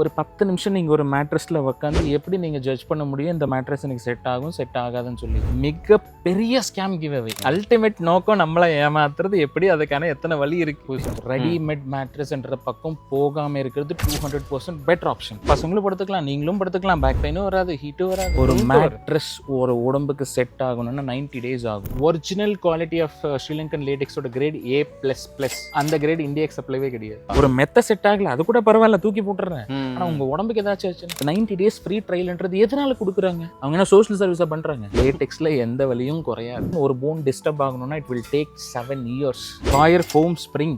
ஒரு 10 நிமிஷம் நீங்கள் ஒரு மேட்ரஸில் உட்காந்து எப்படி நீங்கள் ஜட்ஜ் பண்ண முடியும் இந்த மேட்ரஸ் எனக்கு செட் ஆகும் செட் ஆகாதுன்னு சொல்லி மிகப்பெரிய ஸ்கேம் கிவ் அவே. அல்டிமேட் நோக்கம் நம்மளை ஏமாத்துறது எப்படி, அதுக்கான எத்தனை வழி இருக்கு. ரெடிமேட் மேட்ரஸ்ன்ற பக்கம் போகாமல் இருக்கிறது 200% பெட்டர் ஆப்ஷன். பசங்களும் படுத்துக்கலாம், நீங்களும் படுத்துக்கலாம், பேக் பெயினும் வராது, ஹீட்டும் வராது. ஒரு மேட்ரஸ் ஒரு உடம்புக்கு செட் ஆகணும்னா 90 days ஆகும். ஒரிஜினல் குவாலிட்டி ஆஃப் ஸ்ரீலங்கன் லேடெக்ஸோட கிரேட் A++. அந்த கிரேட் இந்தியாக்கு சப்ளைவே கிடையாது. ஒரு மெத்த செட் ஆகல அது கூட பரவாயில்ல, தூக்கி போட்டுறேன். ஆனா உங்க உடம்புக்கு ஏதாச்சும் ஆச்சு 90 days ஃப்ரீ ட்ரையல்ன்றது எதனால கொடுக்குறாங்க? அவங்க என்ன சோஷியல் சர்வீஸா பண்றாங்க? லேடெக்ஸ்ல எந்த வலியும் குறையாது. ஒரு போன் டிஸ்டர்ப் ஆகணும்னா it will take 7 years. Coir foam spring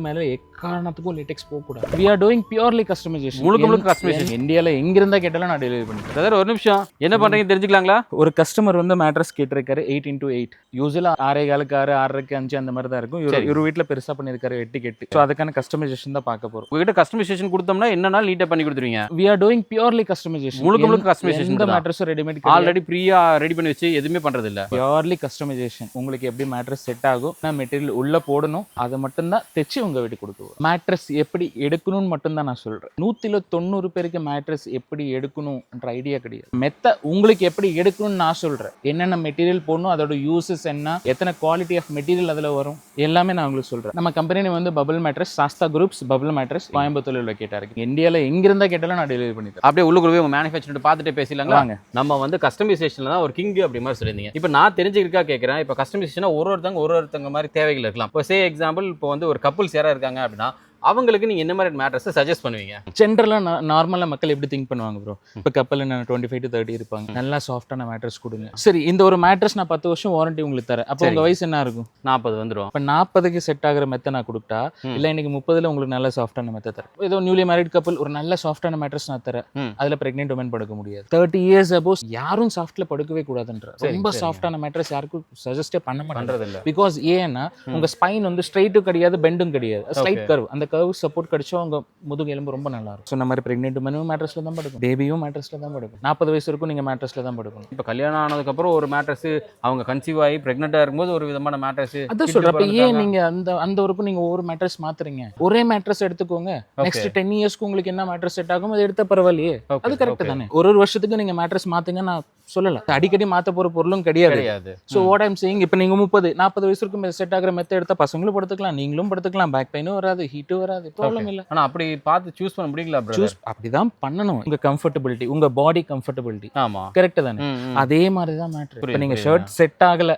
மேல எக்காரணத்துக்கும் லேடெக்ஸ் போக கூடாது. we are doing purely customization. முழுக்க கஸ்டமைசேஷன். இந்தியால எங்க இருந்தா கேட்டாலும் நான் டெலிவரி பண்ணிட்டேன். பிரதர் ஒரு நிமிஷம், என்ன பண்றீங்க தெரிஞ்சுக்கலாங்களா? ஒரு கஸ்டமர் வந்து மேட்ரஸ் கேட்டிருக்காரு 8x8. யூஸ்வலா 6.4 6 6 5 அந்த மாதிரி தான் இருக்கும். இவர் வீட்டுல பெருசா பண்ணிருக்காரு 8x8. ஸோ அதுக்கான கஸ்டமைசேஷன் தான் பார்க்க போறோம். உங்ககிட்ட கஸ்டமைசேஷன் கொடுத்தோம்னா என்னன்னா நீட்டா பண்ணி கொடுத்துருவீங்க. we are doing purely customization. முழுக்க கஸ்டமைசேஷன். இந்த மேட்ரஸ் ரெடிமேட் ஆல்ரெடி ஃப்ரீயா ரெடி பண்ணி வச்சு எதுவுமே பண்றது இல்ல. Purely customisation. உங்களுக்கு எப்படி மேட்ரஸ் செட் ஆகும், நான் மெட்டீரியல் உள்ள போடணும், அதை மட்டும் தான் தைச்சு உங்க வீட்டுக்கு கொடுக்குவோம். மேட்ரஸ் எப்படி எடுக்கணும்னு மட்டும் தான் நான் சொல்றேன். 190 பேருக்கு மேட்ரஸ் எப்படி எடுக்கணும்ன்ற ஐடியா கிடையாது. மெத்த உங்களுக்கு எப்படி எடுக்கணும்னு நான் சொல்றேன். என்னென்ன மெட்டீரியல் போடணும், அதோட யூசஸ் என்ன, எத்தனை குவாலிட்டி ஆஃப் மெட்டீரியல் அதுல வரும், எல்லாமே நான் உங்களுக்கு சொல்றேன். நம்ம கம்பெனி வந்து bubble mattress, Sastha groups bubble mattress, கோயம்புத்தூர்ல லொகேட் இருக்கு. இந்தியால எங்க இருந்தா கேட்டாலும் நான் டெலிவரி பண்ணி தரேன். அப்படியே உள்ளுக்குள்ளே உங்க மேனுஃபேக்சர் பார்த்துட்டு பேசலாங்களா? நம்ம வந்து கஸ்டமைசேஷன்ல தான் ஒரு கிங் அப்படி மாதிரி சொல்லியிருந்தீங்க. இப்போ நான் தெரிஞ்சுக்கிறதுக்காக கேட்கறேன். இப்போ கஸ்டமைசேஷனா ஒருத்தங்க மாதிரி தேவைகள் இருக்கலாம். இப்போ சே எக்ஸாம்பிள், இப்போ வந்து ஒரு கப்புள்ஸ் யாரா இருக்காங்க அப்படின்னா அவங்களுக்கு நீங்க என்ன மாதிரி மேட்ரஸ் சஜஸ்ட் பண்ணுவீங்க? ஜென்ரலா நார்மலா மக்கள் எப்படி திங்க் பண்ணுவாங்க ப்ரோ? இப்போ கப்பல் 25 to 30 இருப்பாங்க. நல்லா சாஃப்டான மேட்ரஸ் கொடுங்க. சரி, இந்த ஒரு மேட்ரஸ் நான் 10 வருஷம் வாரண்டி உங்களுக்கு தரேன். அப்போ உங்க வயசு என்ன இருக்கும்? 40 வந்துடும். இப்போ 40க்கு செட் ஆகிற மெத்த நான் கொடுத்தா, இல்ல இன்னைக்கு 30ல உங்களுக்கு நல்ல சாஃப்டான மெத்த தரேன். ஏதோ நியூலி மேரிட் கப்பல் ஒரு நல்ல சாஃப்டான மேட்ரஸ் நான் தரேன். அதுல பிரெக்னென்ட் உமன் படுக்க முடியாது. 30 years above யாரும் சாஃப்ட்ல படுக்கவே கூடாதுன்ற ரொம்ப சாஃப்டான மேட்ரஸ் யாருக்கும் சஜஸ்டே பண்ண மாட்டேன். பிகாஸ் ஏன்னா உங்க ஸ்பைன் வந்து ஸ்ட்ரைட்டும் கிடையாது, பெண்டும் கிடையாது, ஸ்லைட் கர்வ். அந்த கர்வ் சப்போர்ட் கிடைச்சா உங்க முதுகு எலும்பு ரொம்ப நல்லா இருக்கும். சொன்ன மாதிரி பிரெக்னென்ட் உமனும் மேட்ரஸ்ல தான் படுக்கும், பேபியும் மேட்ரஸ்ல தான் படுக்கும். 40 வயசு இருக்கும், நீங்க மேட்ரஸ்ல தான் படுக்கணும். இப்போ கல்யாணம் ஆனதுக்கு அப்புறம் ஒரு மேட்ரஸ், அவங்க கன்சீவ் ஆகி பிரெக்னென்ட்டா இருக்கும்போது ஒரு விதமான மேட்ரஸ். அதான் சொல்றேன். அப்ப ஏன் நீங்க அந்த ஒருக்கும் நீங்க ஒவ்வொரு மேட்ரஸ் மாத்துறீங்க? ஒரே மேட்ரஸ் எடுத்துக்கோங்க. நெக்ஸ்ட் 10 yearsக்கு உங்களுக்கு என்ன மேட்ரஸ் செட் ஆகும் அது எடுத்த பரவாயில்லையே. அது கரெக்ட் தானே? ஒரு வருஷத்துக்கு நீங்க மேட்ரஸ் மாத்துங்க நான் சொல்லல. அடிக்கடி மாத்த போற பொருளும் கிடையாது. சோ வாட் ஐம் சேயிங், இப்போ நீங்க 30-40 வயசுக்கு செட் ஆகிற மெத்த எடுத்தா பசங்களும் படுத்துக்கலாம், நீங்களும் படுத்துக்கலாம், பேக் பெயினும் வராது, ஹீட்டும் வராது, ப்ராப்ளம் இல்ல. ஆனா அப்படி பார்த்து சூஸ் பண்ண முடியல ப்ரோ. சூஸ் அப்படிதான் பண்ணணும். உங்க கம்ஃபர்ட்டபிலிட்டி, உங்க பாடி கம்ஃபர்ட்டபிலிட்டி. ஆமா, கரெக்ட் தானே? அதே மாதிரி தான் மேட்டர். இப்போ நீங்க ஷர்ட் செட் ஆகல,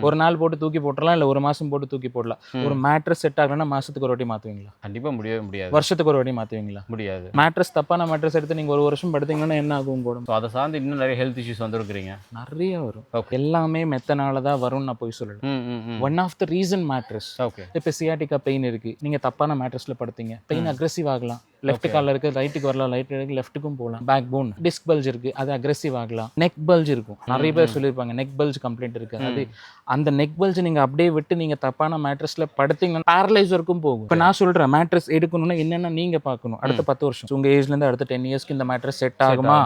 ஒரு நாள் போட்டு தூக்கி போட்டுறலாம், இல்ல ஒரு மாசம் போட்டு தூக்கி போடலாம். ஒரு மேட்ரஸ் செட் ஆகலன்னா மாசத்துக்கு ஒரு வாட்டி மாத்துவீங்களா? கண்டிப்பா முடியாது. வருஷத்துக்கு ஒரு வாட்டி மாத்துவீங்களா? முடியாது. மேட்ரஸ் தப்பான மேட்ரஸ் எடுத்து நீங்க ஒரு வருஷம் படுத்தீங்கன்னா என்ன ஆகும் போடும்? அதை சார்ந்து இன்னும் நிறைய ஹெல்த் இஷ்யூஸ் வந்துருக்கீங்க. நிறைய வரும். எல்லாமே மெத்தனால தான் வரும் நான் போய் சொல்லல. One of the reason mattress. இப்போ சியாட்டிக்கா பெயின் இருக்கு, நீங்க தப்பான மேட்ரஸ்ல படுத்தீங்க, பெயின் அக்ரெசிவ் ஆகலாம். லெஃப்ட் கால்ல இருக்கு, ரைட்டுக்கு வரலாம், ரைட் இருக்கு, லெஃப்ட்டுக்கும் போகலாம். பேக் போன் டிஸ்க் பல்ஜ் இருக்கு, அது அக்ரெசிவ் ஆகலாம். நெக் பல்ஜ் இருக்கும், நிறைய பேர் சொல்லியிருப்பாங்க நெக் பல்ஜ் கம்ப்ளைண்ட் இருக்கு. அது அந்த நெக் பல்ஜ் நீங்க அப்படியே விட்டு நீங்க தப்பான மேட்ரஸ்ல படுத்தீங்கன்னா பேரலைஸ் வரைக்கும் போகும். இப்போ நான் சொல்றேன் மேட்ரஸ் எடுக்கணும்னா என்னென்ன நீங்க பார்க்கணும். அடுத்த 10 வருஷம் உங்க ஏஜ்ல இருந்து அடுத்த 10 yearsக்கு இந்த மேட்ரஸ் செட் ஆகுமா?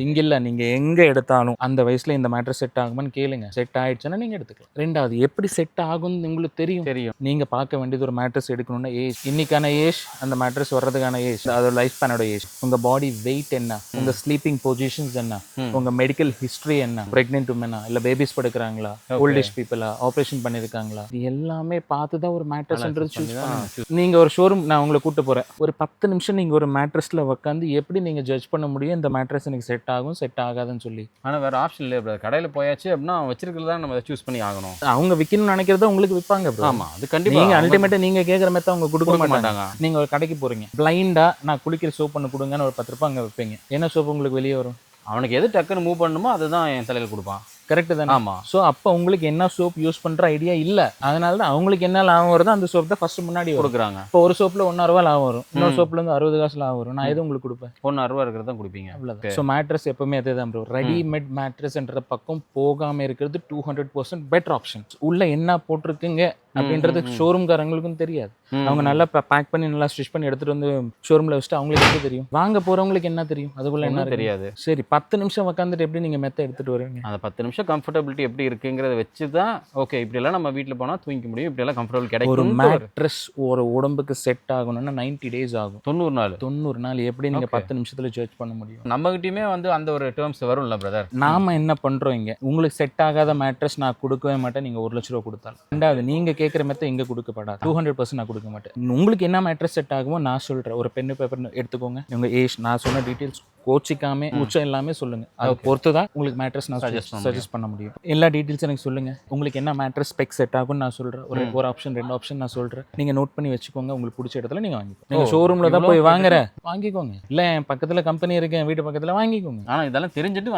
இங்க இல்ல, நீங்க எங்க எடுத்தாலும் அந்த வயசுல இந்த மேட்ரஸ் செட் ஆகுமான்னு கேளுங்க. செட் ஆயிடுச்சுன்னா நீங்க எடுத்துக்கலாம். ரெண்டாவது, எப்படி செட் ஆகும்னு உங்களுக்கு தெரியும். நீங்க பார்க்க வேண்டியது ஒரு மேட்ரஸ் எடுக்கணும்னா ஏஜ், இன்னைக்கான ஏஜ், அந்த மேட்ரஸ் வர்றதுக்கான ஏஜ், அதோட லைஃப் ஸ்பேனோட ஏஜ், உங்க பாடி வெயிட் என்ன, உங்க ஸ்லீப்பிங் பொசிஷன்ஸ் என்ன, உங்க மெடிக்கல் ஹிஸ்டரி என்ன, பிரெக்னென்ட் உமனா இல்ல பேபிஸ் படுக்கிறாங்களா, ஓல்ட் ஏஜ் பீப்புளா, ஆபரேஷன் பண்ணிருக்காங்களா, இது எல்லாமே பார்த்து தான் ஒரு மேட்ரஸ்ன்றது சூஸ் பண்ணுங்க. நீங்க ஒரு ஷோரூம் நான் உங்களை கூட்டு போறேன். ஒரு 10 நிமிஷம் நீங்க ஒரு மேட்ரஸ்ல உட்காந்து எப்படி நீங்க ஜட்ஜ் பண்ண முடியும் இந்த மேட்ரஸ் எனக்கு செட் ஆகும் செட் ஆகாதுன்னு சொல்லி? ஆனா வேற ஆப்ஷன் இல்லை ப்ரோ. கடையில போயாச்சு அப்படின்னா வச்சிருக்கிறதா நம்ம சூஸ் பண்ணி ஆகணும். அவங்க விற்கணும்னு நினைக்கிறத உங்களுக்கு விற்பாங்க. ஆமா, அது கண்டிப்பா. நீங்க அல்டிமேட்டா நீங்க கேட்குற மெத்த அவங்க கொடுக்க மாட்டாங்க. நீங்க ஒரு கடைக்கு போறீங்க, பிளைண்டா நான் குளிக்கிற சோப் பண்ணி கொடுங்கன்னு ஒரு 10 ரூபாய் அங்கே வைப்பீங்க. என்ன சோப்பு உங்களுக்கு வெளியே வரும்? அவனுக்கு எது டக்குன்னு மூவ் பண்ணணுமோ அதுதான் என் தலையில் கொடுப்பான். கரெக்ட் தானே? ஆமா. ஸோ அப்போ உங்களுக்கு என்ன சோப் யூஸ் பண்ற ஐடியா இல்ல, அதனால தான் அவங்களுக்கு என்ன லாபம் வருதோ அந்த சோப் தான் ஃபர்ஸ்ட் முன்னாடி கொடுக்குறாங்க. இப்போ ஒரு சோப்ல 1 ரூபா லாபம் வரும், இன்னொரு சோப்ல இருந்து 60 காசு லாபம் வரும். நான் எது உங்களுக்கு கொடுப்பேன்? 1 ரூபா இருக்கிறது கொடுப்பீங்க. அவ்வளவுதான். ஸோ மேட்ரஸ் எப்பவுமே அதுதான் ப்ரோ. ரெடிமேட் மேட்ரஸ்ன்ற பக்கம் போகாம இருக்கிறது 200% பெட்டர் ஆப்ஷன். உள்ள என்ன போட்டிருக்குங்க அப்படின்றது ஷோரூம்காரங்களுக்கும் தெரியாது. அவங்க நல்லா பேக் பண்ணி நல்லா ஸ்டிச் பண்ணி எடுத்துட்டு வந்து ஷோரூம்ல வச்சுட்டு அவங்களுக்கு எப்படி தெரியும்? வாங்க போறவங்களுக்கு என்ன தெரியும்? அதுக்குள்ள என்ன தெரியாது. சரி 10 நிமிஷம் உட்காந்துட்டு எப்படி நீங்க மெத்த எடுத்துட்டு வருவீங்க? அந்த 10 நிமிஷம் கம்ஃபர்டபிலிட்டி எப்படி இருக்குங்கிறத வச்சு தான் ஓகே இப்படி எல்லாம் நம்ம வீட்டில் போனால் தூங்கிக்க முடியும், இப்படி எல்லாம் கம்ஃபர்டபுள் கிடைக்கும். ஒரு மேட்ரஸ் ஒரு உடம்புக்கு செட் ஆகணும்னா 90 days ஆகும். 90 நாள் எப்படி நீங்க 10 நிமிஷத்துல ஜட்ஜ் பண்ண முடியும்? நம்மகிட்டயுமே வந்து அந்த ஒரு டேர்ம்ஸ் வரும்ல பிரதர். நாம என்ன பண்றோம் இங்க, உங்களுக்கு செட் ஆகாத மேட்ரஸ் நான் கொடுக்கவே மாட்டேன். நீங்க 1 லட்ச ரூபா கொடுத்தாலும். ரெண்டாவது நீங்க கேட்குற மெத்த இங்க கொடுக்கப்படாது. 200% நான் கொடுக்க மாட்டேன். உங்களுக்கு என்ன மேட்ரஸ் செட் ஆகுமோ நான் சொல்றேன். ஒரு பென்னு பேப்பர் எடுத்துக்கோங்க. உங்க ஏஜ் நான் சொன்ன டீட்டெயில்ஸ் கோச்சிக்காம உச்சம் எல்லாமே சொல்லுங்க. அதை பொறுத்து தான் உங்களுக்கு மேட்ரஸ் நான் சஜஸ்ட் பண்ண முடியும். எல்லா டீட்டெயில்ஸ் எனக்கு சொல்லுங்க. உங்களுக்கு என்ன மேட்ரஸ் ஸ்பெக் செட் ஆகும்னு நான் சொல்றேன். ஒரு ஆப்ஷன் 2 ஆப்ஷன் நான் சொல்றேன். நீங்க நோட் பண்ணி வச்சுக்கோங்க. உங்களுக்கு பிடிச்ச இடத்துல நீங்க வாங்கிக்கோங்க. நீங்க ஷோரூம்ல தான் போய் வாங்கிக்கோங்க. இல்ல என் பக்கத்துல கம்பெனி இருக்கு, என் வீட்டு பக்கத்துல வாங்கிக்கோங்க. ஆனா இதெல்லாம் தெரிஞ்சுட்டு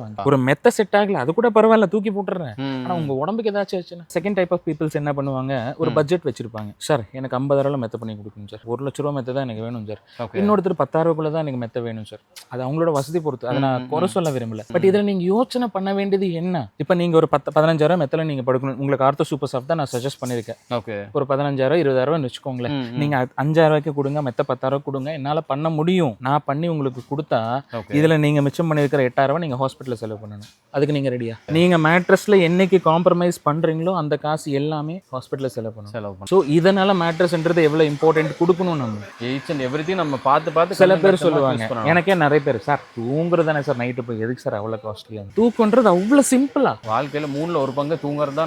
வாங்க. ஒரு மெத்த செட் ஆகல அது கூட பரவாயில்ல, தூக்கி போட்டுறேன். ஆனா உங்க உடம்புக்கு ஏதாச்சும் ஆச்சுன்னா செகண்ட் டைப் ஆஃப் பீப்புள்ஸ் என்ன பண்ணுவாங்க, ஒரு பட்ஜெட் வச்சிருப்பாங்க. சார் எனக்கு 50,000 மெத்த பண்ணி கொடுக்கணும் சார், 1 லட்ச ரூபா மெத்த தான் எனக்கு வேணும் சார், இன்னொருத்தர் 10,000 தான் எனக்கு மெத்த வேணும் சார். அது அவங்களோட வசதி பொறுத்து. அதை நான் குறை சொல்ல விரும்பல. பட் இதுல நீங்க யோசனை பண்ண வேண்டியது என்ன? இப்ப நீங்க ஒரு 15,000 மெத்தல நீங்க படுக்கணும். உங்களுக்கு ஆர்த்தோ சூப்பர் சாஃப்ட் தான் நான் சஜஸ்ட் பண்ணிருக்கேன். ஒரு 15,000 20,000 வச்சுக்கோங்களேன். நீங்க 5,000 கொடுங்க, மெத்த 10,000 கொடுங்க, என்னால பண்ண முடியும். நான் பண்ணி உங்களுக்கு கொடுத்தா இதுல நீங்க மிச்சம் பண்ணிருக்கிற 8,000 நீங்க ஹாஸ்பிட்டல்ல செலவு பண்ணணும். அதுக்கு நீங்க ரெடியா? நீங்க மேட்ரஸ்ல என்னைக்கு காம்ப்ரமைஸ் பண்றீங்களோ அந்த காசு எல்லாமே ஹாஸ்பிட்டல்ல செலவு பண்ணணும். சோ இதனால மேட்ரஸ்ன்றது எவ்வளவு இம்பார்ட்டன்ட் கொடுக்கணும். நம்ம ஈச் அண்ட் எவ்ரிதிங் நம்ம பார்த்து சில பேர் சொல்லுவாங்க, எனக்கே நிறைய பேர் சார் தூங்குறது தானே சார் நைட்டு போய் எதுக்கு சார் அவ்வளவு காஸ்ட்லியா? தூக்கம்ன்றது அவ்வளவு சிம்பிளா. வாழ்க்கையில 3ல 1 பங்கு தூங்குறதா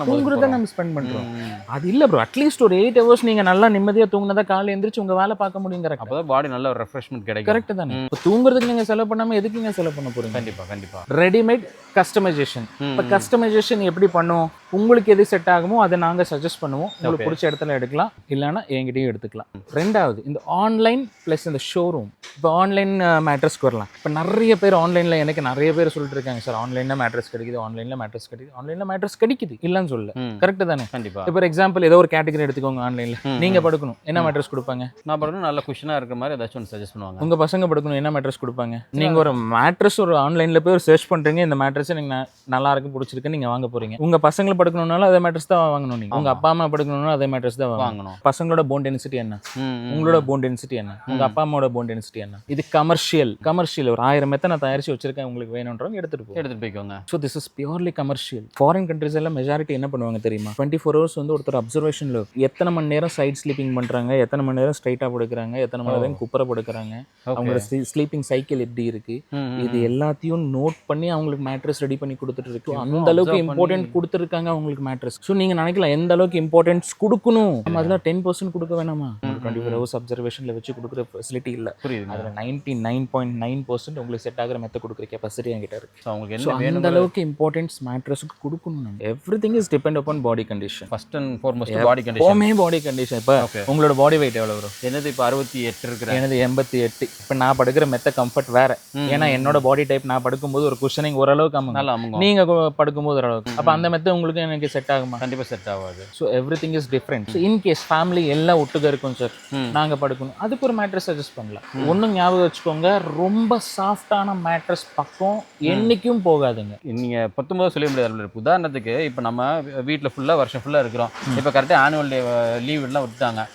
நம்ம ஸ்பெண்ட் பண்றோம். அது இல்ல ப்ரோ, அட்லீஸ்ட் ஒரு 8 hours நீங்க நல்லா நிம்மதியா தூங்குனதா காலையில எந்திரிச்சு உங்க வேலை பார்க்க முடியும். அப்பதான் பாடி நல்ல ஒரு ரெஃப்ரெஷ்மென்ட் கிடைக்கும். கரெக்ட் தானே? தூங்குறதுக்கு நீங்க செலவு பண்ணாம எதுக்கு நீங்க செலவு பண்ண போறீங்க? கண்டிப்பா ரெடிமேட் கஸ்டமைசேஷன். இப்ப கஸ்டமைசேஷன் எப்படி பண்ணுவோம்? உங்களுக்கு எது செட் ஆகுமோ அதை நாங்க சஜஸ்ட் பண்ணுவோம். உங்களுக்கு பிடிச்ச இடத்துல எடுக்கலாம், இல்லைன்னா என்கிட்டயும் எடுத்துக்கலாம். ரெண்டாவது இந்த ஆன்லைன் பிளஸ் இந்த ஷோரூம். இப்போ ஆன்லைன் மேட்ரஸ்க்கு வரலாம். இப்போ நிறைய பேர் ஆன்லைன்ல எனக்கு நிறைய பேர் சொல்லிட்டு இருக்காங்க, சார் ஆன்லைன்ல மேட்ரஸ் கிடைக்குது, ஆன்லைன்ல மேட்ரஸ் கிடைக்குது இல்லன்னு சொல்ல. கரெக்ட் தானே? கண்டிப்பா. இப்போ எக்ஸாம்பிள் ஏதோ ஒரு கேட்டகரி எடுத்துக்கோங்க. ஆன்லைன்ல நீங்க படுக்கணும், என்ன மேட்ரஸ் கொடுப்பாங்க? நான் படுக்கணும் நல்ல குஷனா இருக்கிற மாதிரி ஏதாச்சும் ஒன்று சஜஸ்ட் பண்ணுவாங்க. உங்க பசங்க படுக்கணும், என்ன மேட்ரஸ் கொடுப்பாங்க? நீங்க ஒரு மேட்ரஸ் ஒரு ஆன்லைன்ல போய் ஒரு சர்ச் பண்றீங்க, இந்த மேட்ரஸ் எனக்கு நல்லா இருக்கு பிடிச்சிருக்கு, நீங்க வாங்க போறீங்க. உங்க பசங்களை படுக்கணும்னாலும் அதே மேட்ரஸ் தான் வாங்கணும். நீங்க உங்க அப்பா அம்மா படுக்கணும்னாலும் அதே மேட்ரஸ் தான் வாங்கணும். பசங்களோட போன் டென்சிட்டி என்ன, உங்களோட போன் டென்சிட்டி என்ன, உங்க அப்பா அம்மாவோட போன் டென்சிட்டி என்ன. இது கமர்ஷியல் ஒரு 1000 மெத்த நான் தயாரிச்சு வச்சிருக்கேன், உங்களுக்கு வேணும்ன்றவங்க எடுத்துட்டு போய்க்கோங்க. So this is purely commercial. Foreign countries எல்லாம் மெஜாரிட்டி என்ன பண்ணுவாங்க தெரியுமா? 24 hours வந்து ஒருத்தர் அப்சர்வேஷன்ல எத்தனை மணி நேரம் சைட் ஸ்லீப்பிங் பண்றாங்க, எத்தனை மணி நேரம் ஸ்ட்ரைட்டா படுக்கிறாங்க, எத்தனை மணி நேரம் குப்புற படுக்கிறாங்க, அவங்களோட ஸ்லீப்பிங் சைக்கிள் எப்படி இருக்கு, இது எல்லாத்தையும் நோட் பண்ணி அவங்களுக்கு மேட்ரஸ் ரெடி பண்ணி கொடுத்துட்டு இருக்கு. அந்த அளவுக்கு இம்பார்ட்டன்ட் கொடுத்துருக்காங்க அவங்களுக்கு மேட்ரஸ். ஸோ நீங்க நினைக்கலாம் எந்த அளவுக்கு இம்பார்ட்டன்ஸ் கொடுக்கணும். நம்ம அதில் 10% கொடுக்க வேணாமா? 24 hours அப்சர்வேஷன்ல வச்சு கொடுக்குற ஃபெசிலிட்டி இல்ல. அதில் 99.9% உங்களுக்கு செட் ஆகிற மெத்த கொடுக்குற கெப்பாசிட்டி என்கிட்ட இருக்கு. அந்த அளவுக்கு இம்பார்ட்டன்ஸ் மேட்ரஸுக்கு கொடுக்கணும். Everything is depend upon body condition. First and foremost body condition. Body condition. இப்போ உங்களோட பாடி வெயிட் எவ்வளவு வரும்? என்னது இப்போ 68 இருக்கு, எனது 88. இப்போ நான் படுக்கிற மெத்த கம்ஃபர்ட் வேற. ஏன்னா என்னோட பாடி டைப் நான் படுக்கும்போது ஒரு குஷனிங் ஓரளவுக்கு அமுங்கும், நீங்க படுக்கும்போது ஓரளவுக்கு. அப்போ அந்த மெத்த உங்களுக்கு எனக்கு செட் ஆகுமா? கண்டிப்பா செட் ஆகாது. So everything is different. In case family எல்லாம் ஒட்டுக்க இருக்கும் சார், நாங்க படுக்கணும், அதுக்கு ஒரு மேட்ரஸ் சஜஸ்ட் பண்ணலாம். ஒன்றும் ஞாபகம் வச்சுக்கோங்க, ரொம்ப சாஃப்டான மேட்ரஸ் பக்கம் என்னைக்கும் போகாதுங்க. நீங்க 19 சொல்ல முடியாது. உதாரணத்துக்கு இப்போ நம்ம வீட்டில் ஃபுல்லாக வருஷம் ஃபுல்லாக இருக்கிறோம். இப்போ கரெக்டாக ஆனுவல் டே லீவ் எல்லாம் விட்டுட்டாங்க.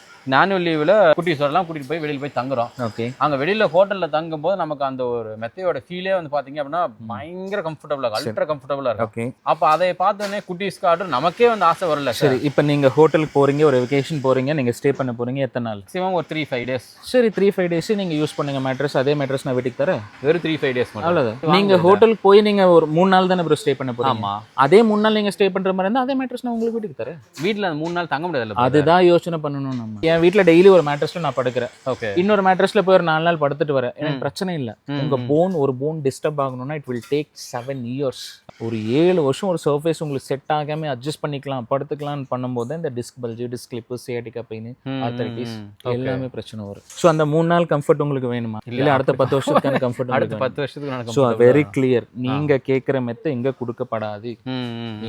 ஆனுவல் லீவில் குட்டீஸோடலாம் கூட்டிகிட்டு போய் வெளியில் போய் தங்குறோம். ஓகே, அங்கே வெளியில் ஹோட்டலில் தங்கும் போது நமக்கு அந்த ஒரு மெத்தையோட ஃபீலே வந்து பார்த்தீங்க அப்படின்னா பயங்கர கம்ஃபர்டபுளாக இருக்கும், அல்ட்ரா கம்ஃபர்டபுளாக இருக்கும். ஓகே, அப்போ அதை பார்த்தோன்னே குட்டீஸ்க்கு ஆர்டர் நமக்கே வந்து ஆசை வரல. சரி, இப்போ நீங்கள் ஹோட்டலுக்கு போகிறீங்க, ஒரு வெக்கேஷன் போகிறீங்க, நீங்கள் ஸ்டே பண்ண போகிறீங்க, எத்தனை நாள்? மேக்ஸிமம் ஒரு 3-5 days. சரி, 3-5 days நீங்கள் யூஸ் பண்ணுங்க மேட்ரஸ். அதே மேட்ரஸ் நான் வீட்டுக்கு தரேன். வெறும் 3-5 days மட்டும். அவ்வளோதான். நீங்கள் ஹோட்டலுக்கு போய் நீங்கள் ஒரு 3 நாள் தானே ப்ரோ ஸ்டே பண்ண போகிறீங்க. ஆமாம், அதே 3 நாள் நீங்கள் ஸ்டே பண்ணுற மாதிரி இருந்தால் அதே மேட்ரஸ் நான் உங்களுக்கு வீட்டுக்கு தரேன். வீட்டில் 3 நாள் தங்க முடியாது. அதுதான் யோசனை பண்ணணும். நம்ம என் வீட்டில் டெய்லி ஒரு மேட்ரஸ்ல நான் படுக்கிறேன். ஓகே, இன்னொரு மேட்ரஸ்ல போய் ஒரு 4 நாள் படுத்துட்டு வரேன், எனக்கு பிரச்சனை இல்ல. உங்க ஒரு போன் டிஸ்டர்ப் ஆகணும்னா இட் வில் டேக் 7 years. ஒரு 7 வருஷம் ஒரு சர்ஃபேஸ் உங்களுக்கு செட் ஆகாம அட்ஜஸ்ட் பண்ணிக்கலாம், படுத்துக்கலாம்னு பண்ணும்போது இந்த disk bulge, disk clip, sciatica pain, arthritis எல்லாமே பிரச்சனை வரும். ஸோ அந்த 3 நாள் கம்ஃபர்ட் உங்களுக்கு வேணுமா? இல்ல அடுத்த 10 வருஷத்துக்கான கம்ஃபர்ட்? அடுத்த 10 வருஷத்துக்கு. So very clear. நீங்க கேட்குற மெத்த இங்க கொடுக்கப்படாது,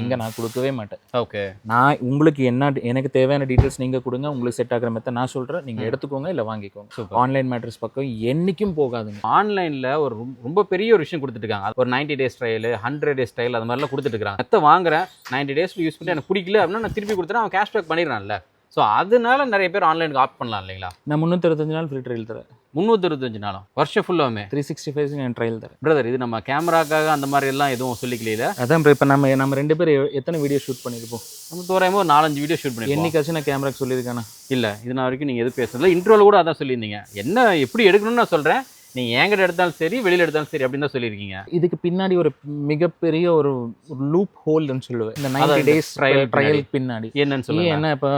இங்க நான் கொடுக்கவே மாட்டேன். ஓகே, நான் உங்களுக்கு என்ன எனக்கு தேவையான டீட்டெயில்ஸ் நீங்க கொடுங்க, உங்களுக்கு செட் ஆகிற மெத்த நான் சொல்றேன், நீங்க எடுத்துக்கோங்க இல்ல வாங்கிக்கோங்க. ஆன்லைன் மேட்ரஸ் பக்கம் என்னைக்கும் போகாதுங்க. ஆன்லைன்ல ஒரு ரொம்ப பெரிய ஒரு விஷயம் கொடுத்துட்டு இருக்காங்க. ஒரு 90 டேஸ் ட்ரையல், 100 டேஸ் ட்ரையல் அது மாதிரிலாம் கொடுத்துட்டு இருக்காங்க. மெத்த வாங்குறேன் 90 டேஸ் யூஸ் பண்ணி எனக்கு பிடிக்கல அப்படின்னா நான் திருப்பி கொடுத்துறேன், அவன் கேஷ்பேக் பண்ணிடுறான்ல. ஸோ அதனால நிறைய பேர் ஆன்லைனுக்கு ஆப்ட் பண்ணலாம் இல்லைங்களா? நான் 365 நாள் ஃப்ரீ ட்ரையல் தரேன். 365 நாளும் வருஷம் ஃபுல்லாமே 365 நான் ட்ரையல் தரேன். பிரதர் இது நம்ம கேமராக்காக அந்த மாதிரி எல்லாம் எதுவும் சொல்லிக்கல. அதான் ப்ரோ, இப்போ நம்ம 2 பேரும் எத்தனை வீடியோ ஷூட் பண்ணியிருப்போம்? நம்ம தோராயமாக ஒரு 4-5 வீடியோ ஷூட் பண்ணி. என்னைக்காச்சும் நான் கேமராக்கு சொல்லியிருக்கேனா? இல்லை, இது நான் வரைக்கும் நீங்கள் எது பேசுறதில்ல. இன்ட்ரோவில் கூட அதான் சொல்லியிருந்தீங்க. என்ன எப்படி எடுக்கணும்னு நான் சொல்கிறேன், நீங்கள் என்கிட்ட எடுத்தாலும் சரி வெளியில் எடுத்தாலும் சரி அப்படின்னு தான் சொல்லியிருக்கீங்க. இதுக்கு பின்னாடி ஒரு மிகப்பெரிய ஒரு லூப் ஹோல்னு சொல்லுவேன். இந்த 90 டேஸ் ட்ரையல் பின்னாடி என்னன்னு சொல்லுங்க. என்ன இப்போ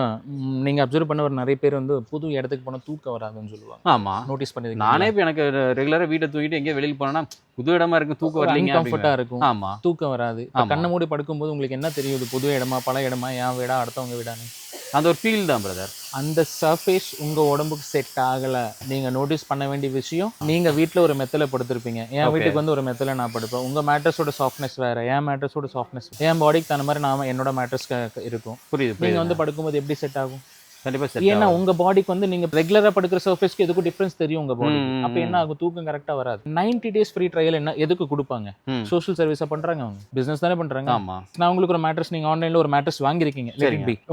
நீங்கள் அப்சர்வ் பண்ண ஒரு நிறைய பேர் வந்து புது இடத்துக்கு போனால் தூக்கம் வராதுன்னு சொல்லுவாங்க. ஆமாம், நோட்டீஸ் பண்ணிருக்கீங்க. நானே இப்போ எனக்கு ரெகுலராக வீட்டை தூக்கிட்டு எங்கேயும் வெளியில் போனேன்னா புது இடமா இருக்கும், தூக்கம் வரலைங்க, கம்ஃபர்ட்டாக இருக்கும். ஆமாம், தூக்கம் வராது. கண்ணை மூடி படுக்கும்போது உங்களுக்கு என்ன தெரியும், இது புது இடமா பல இடமா, என் வீடா அடுத்தவங்க வீடான்னு? அந்த ஒரு ஃபீல் தான் பிரதர். அந்த சர்ஃபேஸ் உங்கள் உடம்புக்கு செட் ஆகலை. நீங்கள் நோட்டீஸ் பண்ண வேண்டிய விஷயம், நீங்கள் வீட்டில் ஒரு மெத்தல படுத்திருப்பீங்க, என் வீட்டுக்கு வந்து ஒரு மெத்தல நான் படுப்பேன். உங்கள் மேட்ரஸோட சாஃப்ட்னஸ் வேறு, என் மேட்ரஸோட சாஃப்ட்னஸ் என் பாடிக்கு தகுந்த மாதிரி நான் என்னோட மேட்ரஸ் இருக்கும். புரியுது. நீங்கள் வந்து படுக்கும்போது எப்படி செட் ஆகும்? கண்டிப்பா செட். ஏன்னா உங்க பாடிக்கு வந்து நீங்க ரெகுலரா படுக்கிற சர்ஃபேஸ்க்கு எதுக்கும் டிஃபரன்ஸ் தெரியும் உங்க பாடி. அப்ப என்ன ஆகும், தூக்கம் கரெக்டா வராது. 90 டேஸ் ஃப்ரீ ட்ரையல் என்ன எதுக்கு கொடுப்பாங்க? சோஷியல் சர்வீஸா பண்றாங்க, அவங்க பிசினஸ் தானே பண்றாங்க. ஆமா, நான் உங்களுக்கு ஒரு மேட்ரஸ், நீங்க ஆன்லைன்ல ஒரு மேட்ரஸ் வாங்கிருக்கீங்க,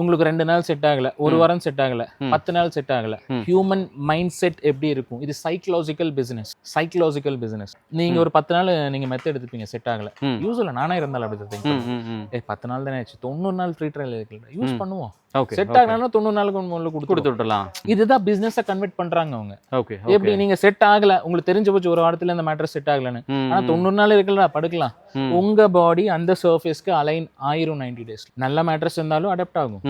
உங்களுக்கு 2 நாள் செட் ஆகல, ஒரு வாரம் செட் ஆகல, 10 நாள் செட் ஆகல. ஹியூமன் மைண்ட் செட் எப்படி இருக்கும்? இது சைக்கலாஜிக்கல் பிசினஸ். நீங்க ஒரு 10 நாள் நீங்க மெத்த எடுத்துப்பீங்க, செட் ஆகல. யூஸ்வலா நானே இருந்தாலும் அப்படி திங்க் 10 நாள் தானே ஆச்சு, 90 நாள் ஃப்ரீ ட்ரையல் இருக்குல்ல, யூஸ் பண்ணுவோம். செட் ஆகலன்னா 90 நாளுக்கு முதல்ல கொடுத்து விடலாம். இதுதான் பிசினஸா கன்வெர்ட் பண்றாங்க அவங்க. ஓகே, எப்படி நீங்க செட் ஆகல, உங்களுக்கு தெரிஞ்ச போச்சு ஒரு வாரத்துல இந்த மேட்ரஸ் செட் ஆகலன்னு, ஆனா 90 நாள் இருக்குல்ல படுக்கலாம். உங்க பாடி அந்த சர்ஃபேஸ்க்கு அலைன் ஆயிரும் 90 டேஸ். நல்ல மேட்ரஸ் இருந்தாலும் அடாப்ட் ஆகும்,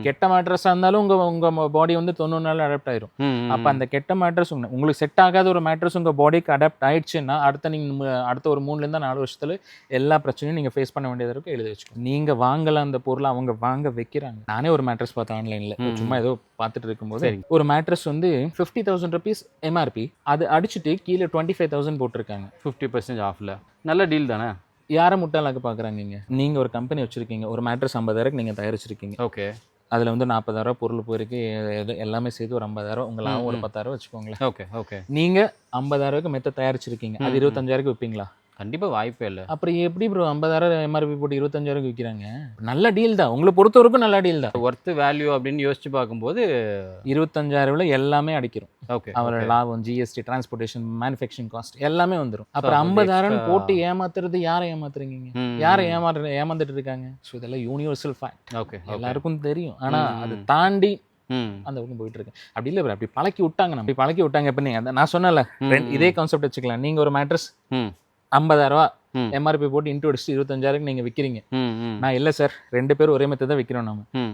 கெட்ட மேட்ரஸா இருந்தாலும் உங்க பாடி வந்து 90 நாள் அடாப்ட் ஆயிரும். அப்ப அந்த கெட்ட மேட்ரஸ் உங்களுக்கு செட் ஆகாத ஒரு மேட்ரஸ் உங்க பாடிக்கு அடாப்ட் ஆயிடுச்சுன்னா அடுத்த ஒரு 3 இருந்து 4 வருஷத்துல எல்லா பிரச்சனையும் நீங்க ஃபேஸ் பண்ண வேண்டியது இருக்கும். எழுதி வச்சுக்கோங்க. நீங்க வாங்கல அந்த பொருளை அவங்க வாங்க வைக்கிறாங்க. நானே ஒரு மேட்ரஸ் பார்த்தேன் ஆன்லைன்ல, சும்மா ஏதோ பார்த்துட்டு இருக்கும்போது ஒரு மேட்ரஸ் வந்து 50,000 rupees எம்ஆர்பி, அது அடிச்சுட்டு கீழே 25,000 போட்டிருக்காங்க. 50% ஆஃப்ல. நல்ல டீல் தானே. யாரை முட்டாளாக்க பாக்குறாங்க? நீங்க ஒரு கம்பெனி வச்சிருக்கீங்க, ஒரு மேட்ரஸ் 50,000 நீங்க தயாரிச்சிருக்கீங்க. ஓகே, அதுல வந்து 40,000 பொருள் போயிருக்கு, எல்லாமே சேர்த்து ஒரு 50,000, உங்களாம் ஒரு 10,000 வச்சுக்கோங்களேன். Okay, okay. நீங்க 50,000 மெத்த தயாரிச்சிருக்கீங்க, அது 25,000 விற்பீங்களா? கண்டிப்பா வாய்ப்பே இல்லை. அப்புறம் எப்படி ப்ரோ 50,000 எம்ஆர்பி போட்டு 25,000 விற்கிறாங்க? நல்ல டீல் தான், உங்களை பொறுத்தவரைக்கும் நல்ல டீல் தான். ஒர்த் வேல்யூ அப்படின்னு யோசிச்சு பார்க்கும்போது 25,000 எல்லாமே அடிக்கிறோம். ஓகே, அவரோட லாபம், ஜிஎஸ்டி, டிரான்ஸ்போர்ட்டேஷன், மேனுஃபேக்சரிங் காஸ்ட் எல்லாமே வந்துடும். அப்புறம் 50,000 போட்டு ஏமாத்துறது யாரை ஏமாத்துறீங்க? யாரை ஏமாந்துட்டு இருக்காங்க? ஸோ இதெல்லாம் யூனிவர்சல் ஃபேக்ட், ஓகே, எல்லாருக்கும் தெரியும். ஆனா அது தாண்டி அந்த பக்கம் போயிட்டு இருக்கு. அப்படி இல்லை, அப்படி பழக்கி விட்டாங்க. இப்ப நீங்க நான் சொன்னல இதே கான்செப்ட் வச்சுக்கலாம். நீங்க ஒரு மேட்ரஸ் 50,000 எம்ஆர்பி போட்டு இன்ட்டு அடிச்சு 25,000 நீங்க விற்கிறீங்க. நான் இல்லை சார், 2 பேரும் ஒரே மெத்த தான் விற்கிறோம்.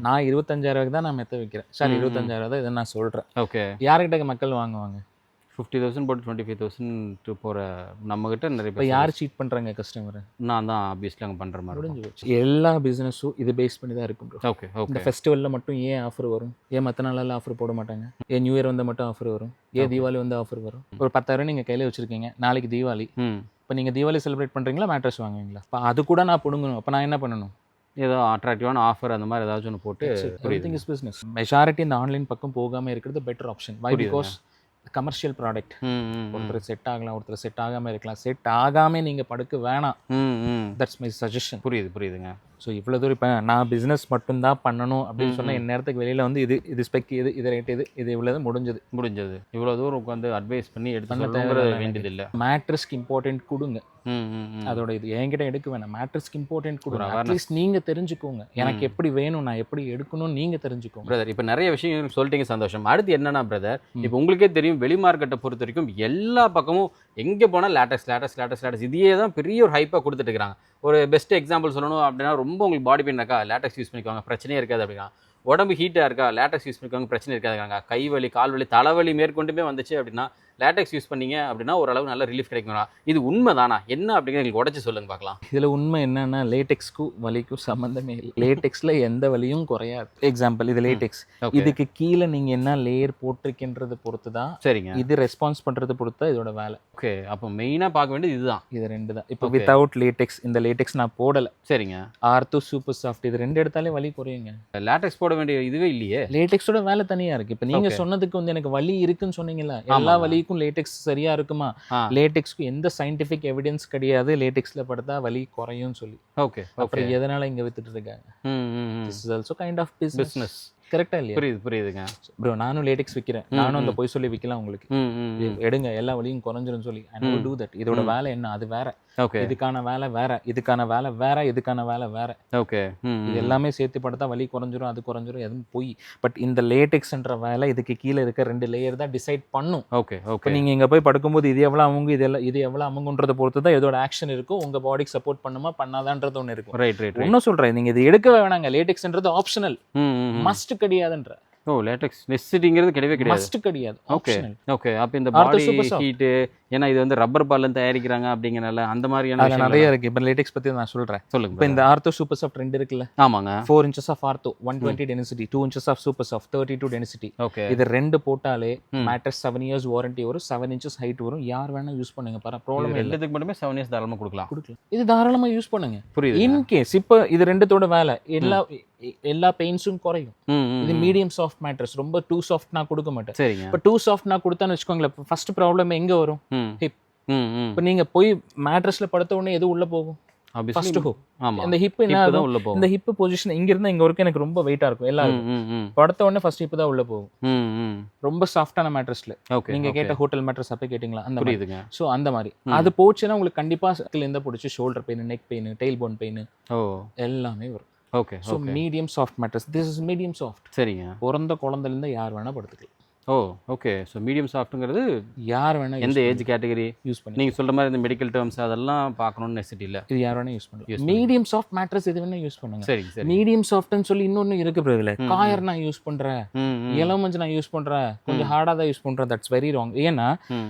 நான் 25,000 தான் நான் மெத்த விற்கிறேன் சார், 25,000 தான் இதை நான் சொல்றேன். ஓகே, யார்கிட்ட மக்கள் வாங்குவாங்க? 50,000 போட்டு 25,000 போற நம்ம கிட்ட நிறைய பேர். யார் சீட் பண்றாங்க கஸ்டமர்? நான் தான் ஆப்வியஸ்லி அங்கே பண்ற மாதிரி முடிஞ்சு போச்சு. எல்லா பிசினஸும் இது பேஸ் பண்ணி தான் இருக்கும். ஓகே, இந்த ஃபெஸ்டிவல்ல மட்டும் ஏன் ஆஃபர் வரும்? ஏன் மற்ற நாளெல்லாம் ஆஃபர் போட மாட்டாங்க? ஏன் நியூ இயர் வந்தால் மட்டும் ஆஃபர் வரும்? ஏன் தீபாவளி வந்து ஆஃபர் வரும்? ஒரு 10,000 நீங்க கையில வச்சிருக்கீங்க, நாளைக்கு தீபாவளி. இப்போ நீங்கள் தீபாவளி செலிப்ரேட் பண்ணுறீங்களா, மேட்ரஸ் வாங்குவீங்களா? இப்போ அது கூட நான் பிடுங்கணும். அப்போ நான் என்ன பண்ணணும்? ஏதோ அட்ராக்டிவான ஆஃபர் அந்த மாதிரி ஏதாச்சும் ஒன்று போட்டு. Everything is business. மெஜாரிட்டி இந்த ஆன்லைன் பக்கம் போகாமல் இருக்கிறது better option. Why? Because commercial product. ஒருத்தர் செட் ஆகலாம், ஒருத்தர் செட் ஆகாமல் இருக்கலாம். செட் ஆகாமல் நீங்கள் படுக்க வேணாம். That's my suggestion. புரியுதுங்க. ஸோ இவ்வளோ தூரம் இப்போ நான் பிஸ்னஸ் மட்டும்தான் பண்ணணும் அப்படின்னு சொன்னால் என் நேரத்துக்கு வெளியில் வந்து இது ஸ்பெக், இது ரேட், இது இவ்வளோ முடிஞ்சது. இவ்வளோ தூரம் உட்காந்து அட்வைஸ் பண்ணி எடுத்து வேண்டியது இல்லை. மேட்ரஸ்க்கு இம்பார்ட்டன்ட் கொடுங்க. அதோட இது என்கிட்ட எடுக்க வேணாம். மேட்ரஸ்க்கு இம்பார்ட்டன்ட் கொடுங்க. அட்லீஸ்ட் நீங்க தெரிஞ்சுக்கோங்க, எனக்கு எப்படி வேணும், நான் எப்படி எடுக்கணும் நீங்க தெரிஞ்சுக்கோங்க. பிரதர், இப்போ நிறைய விஷயம் சொல்லிட்டீங்க, சந்தோஷம். அடுத்து என்னன்னா பிரதர், இப்போ உங்களுக்கே தெரியும், வெளி மார்க்கெட்டை பொறுத்த வரைக்கும் எல்லா பக்கமும் எங்கே போனால் லேட்டஸ்ட் இதையே தான் பெரிய ஒரு ஹைப்பாக கொடுத்துட்டு இருக்கிறாங்க. ஒரு பெஸ்ட் எக்ஸாம்பிள் சொல்லணும் அப்படின்னா, ரொம்ப உங்களுக்கு பாடி பெயின் இருக்கா, லேட்டக்ஸ் யூஸ் பண்ணிக்குவாங்க, பிரச்சனையே இருக்காது அப்படின்னா. உடம்பு ஹீட்டாக இருக்கா, லேட்டக்ஸ் யூஸ் பண்ணிக்குவாங்க, பிரச்சனை இருக்காதுங்க. கை வலி, கால் வலி, தலைவலி மேற்கொண்டுமே வந்துச்சு அப்படின்னா லேட்டெக்ஸ் யூஸ் பண்ணீங்க அப்படின்னா ஓரளவு நல்ல ரிலீஃப் கிடைக்குங்களா? இது உண்மைதானா என்ன அப்படிங்கிறத எங்களுக்கு உடச்சி சொல்லுங்க பார்க்கலாம். இதில் உண்மை என்னன்னா லேட்டெக்ஸ்க்கும் வலிக்கும் சம்மந்தமே இல்லை. லேட்டெக்ஸில் எந்த வலியும் குறையாது. எக்ஸாம்பிள் இது லேட்டெக்ஸ், இதுக்கு கீழே நீங்கள் என்ன லேயர் போட்டிருக்கின்றதை பொறுத்து தான். சரிங்க. இது ரெஸ்பான்ஸ் பண்ணுறது பொறுத்து தான் இதோட வேலை. ஓகே, அப்போ மெயினாக பார்க்க வேண்டியது இதுதான். இது ரெண்டு தான். இப்போ வித்தவுட் லேட்டெக்ஸ், இந்த லேட்டெக்ஸ் நான் போடலை. சரிங்க. ஆர்த்தோ சூப்பர் சாஃப்ட் இது ரெண்டு எடுத்தாலே வலி குறையுங்க. லேட்டெக்ஸ் போட வேண்டிய இதுவே இல்லையே. லேட்டெக்ஸோட வேலை தனியாக இருக்குது. இப்போ நீங்கள் சொன்னதுக்கு வந்து எனக்கு வலி இருக்குன்னு சொன்னீங்களா, எல்லா வலிக்கும் லேட்டெக்ஸ் சரியா இருக்குமா? லேட்டெக்ஸ்க்கு எந்த சயின்டிஃபிக் எவிடன்ஸ் கிடையாது லேட்டெக்ஸ்ல படுத்தா வலி குறையும் சொல்லி. ஓகே, அப்புறம் எதனால இங்க வித்துட்டு இருக்காங்க? This is also kind of business. கரெக்டா இல்லையா? புரியுதுங்க ப்ரோ. நானும் லேட்டெக்ஸ் விற்கிறேன், நானும் அந்த போய் சொல்லி விற்கலாம் உங்களுக்கு. எடுங்க எல்லா வலியும் குறைஞ்சிரும் சொல்லி. I know to that. இதோட வேலை என்ன, அது வேற. ஓகே, இதுக்கான வேலை வேற, இதுக்கான வேலை வேற, இதுக்கான வேலை வேற. ஓகே, இது எல்லாமே சேர்த்து படுத்தா வலி குறைஞ்சிரும், அது குறைஞ்சிரும், எதுவும் போய். பட் இந்த லேட்டெக்ஸ்ன்ற வேலை இதுக்கு கீழே இருக்க 2 லேயர் தான் டிசைட் பண்ணும். Okay, okay. நீங்க இங்க போய் படுக்கும்போது இது எவ்வளவு அமுங்கு, இது எவ்வளவு அமுங்குன்றத பொறுத்து தான் இதோட ஆக்ஷன் இருக்கும். உங்க பாடிக்கு சப்போர்ட் பண்ணுமா பண்ணாதான்றது ஒன்று இருக்கும். ரைட். இன்னும் சொல்றேன், நீங்க இது எடுக்கவே வேணாங்க. லேட்டெக்ஸ்ன்றது ஆப்ஷனல், மஸ்ட் கிடையாதுன்ற. ஓ, லேட்டெக்ஸ் நெசசிட்டிங்கிறது கிடையவே கிடையாது. மஸ்ட் கிடையாது, ஆப்ஷனல். ஓகே. அப்ப இந்த பாடி ஹீட், ஏன்னா இது வந்து ரப்பர் பால்ல இருந்து தயாரிக்கிறாங்க அப்படிங்கறனால அந்த மாதிரியான நிறைய இருக்கு. இப்போ லேட்டெக்ஸ் பத்தி நான் சொல்றேன், சொல்லுங்க. இப்போ இந்த ஆர்த்தோ சூப்பர் சாஃப்ட் 2 இருக்குல்ல. ஆமாங்க. 4 inches of ortho, 120 density, 2 inches of super soft, 32 density. Okay. இது 2 போட்டாலே மேட்ரஸ் 7 years வாரண்டி வரும், 7 inches ஹைட் வரும். யார் வேணா யூஸ் பண்ணுங்க, ப்ராப்ளம் இல்ல. ரெண்டுத்துக்கு மட்டுமே 7 years தாராளமா கொடுக்கலாம். இது தாராளமா யூஸ் பண்ணுங்க. புரியுது. இன் கேஸ் இப்போ இது ரெண்டுத்தோட வேலை எல்லா பெயின்ஸும் குறையும். இது மீடியம் சாஃப்ட் மேட்ரஸ், ரொம்ப டூ சாஃப்ட் நான் கொடுக்க மாட்டேன். சரிங்க. இப்போ டூ சாஃப்ட் நான் கொடுத்தான்னு வச்சுக்கோங்களேன், ஃபர்ஸ்ட் ப்ராப்ளம் எங்க வரும்? ஹிப். இப்போ நீங்க போய் மேட்ரஸ்ல படுத்த உடனே எது உள்ள போகும்? First hook. இந்த ஹிப் என்ன உள்ள போகும்? இந்த ஹிப் பொசிஷன் இங்க இருந்து இங்க வரைக்கும் எனக்கு ரொம்ப வெயிட்டா இருக்கும். எல்லாரும் படுத்த உடனே ஃபர்ஸ்ட் ஹிப் தான் உள்ள போகும். ரொம்ப சாஃப்டான மேட்ரஸ்ல. நீங்க கேட்ட ஹோட்டல் மேட்ரஸ் அப்ப கேட்டிங்களா? அந்த புரியுதுங்க. சோ அந்த மாதிரி அது போச்சுன்னா உங்களுக்கு கண்டிப்பா இந்த பிடிச்சி shoulder pain, neck pain, tail bone pain எல்லாமே வரும். Okay. So medium soft mattress. This is medium soft. சரிங்க. பிறந்த குழந்தைலேருந்து யார் வேணா படுத்துக்கலாம். ஓ, ஓகே. ஸோ மீடியம் சாஃப்ட்ங்கிறது யார் வேணா, எந்த ஏஜ் கேட்டகரி யூஸ் பண்ணி. நீங்கள் சொல்கிற மாதிரி இந்த மெடிக்கல் டேர்ம்ஸ் அதெல்லாம் பார்க்கணும்னு நெசிட்டி இல்லை. இது யார் வேணா யூஸ் பண்ணலாம். மீடியம் சாஃப்ட் மேட்ரஸ் எது வேணா யூஸ் பண்ணுங்க. சரி. மீடியம் சாஃப்ட்னு சொல்லி இன்னொன்று இருக்கு பிரதர். காயர் நான் யூஸ் பண்ணுறேன், இளமஞ்சு நான் யூஸ் பண்ணுறேன், கொஞ்சம் ஹார்டாக தான் யூஸ் பண்ணுறேன். That's very wrong. ஏன்னா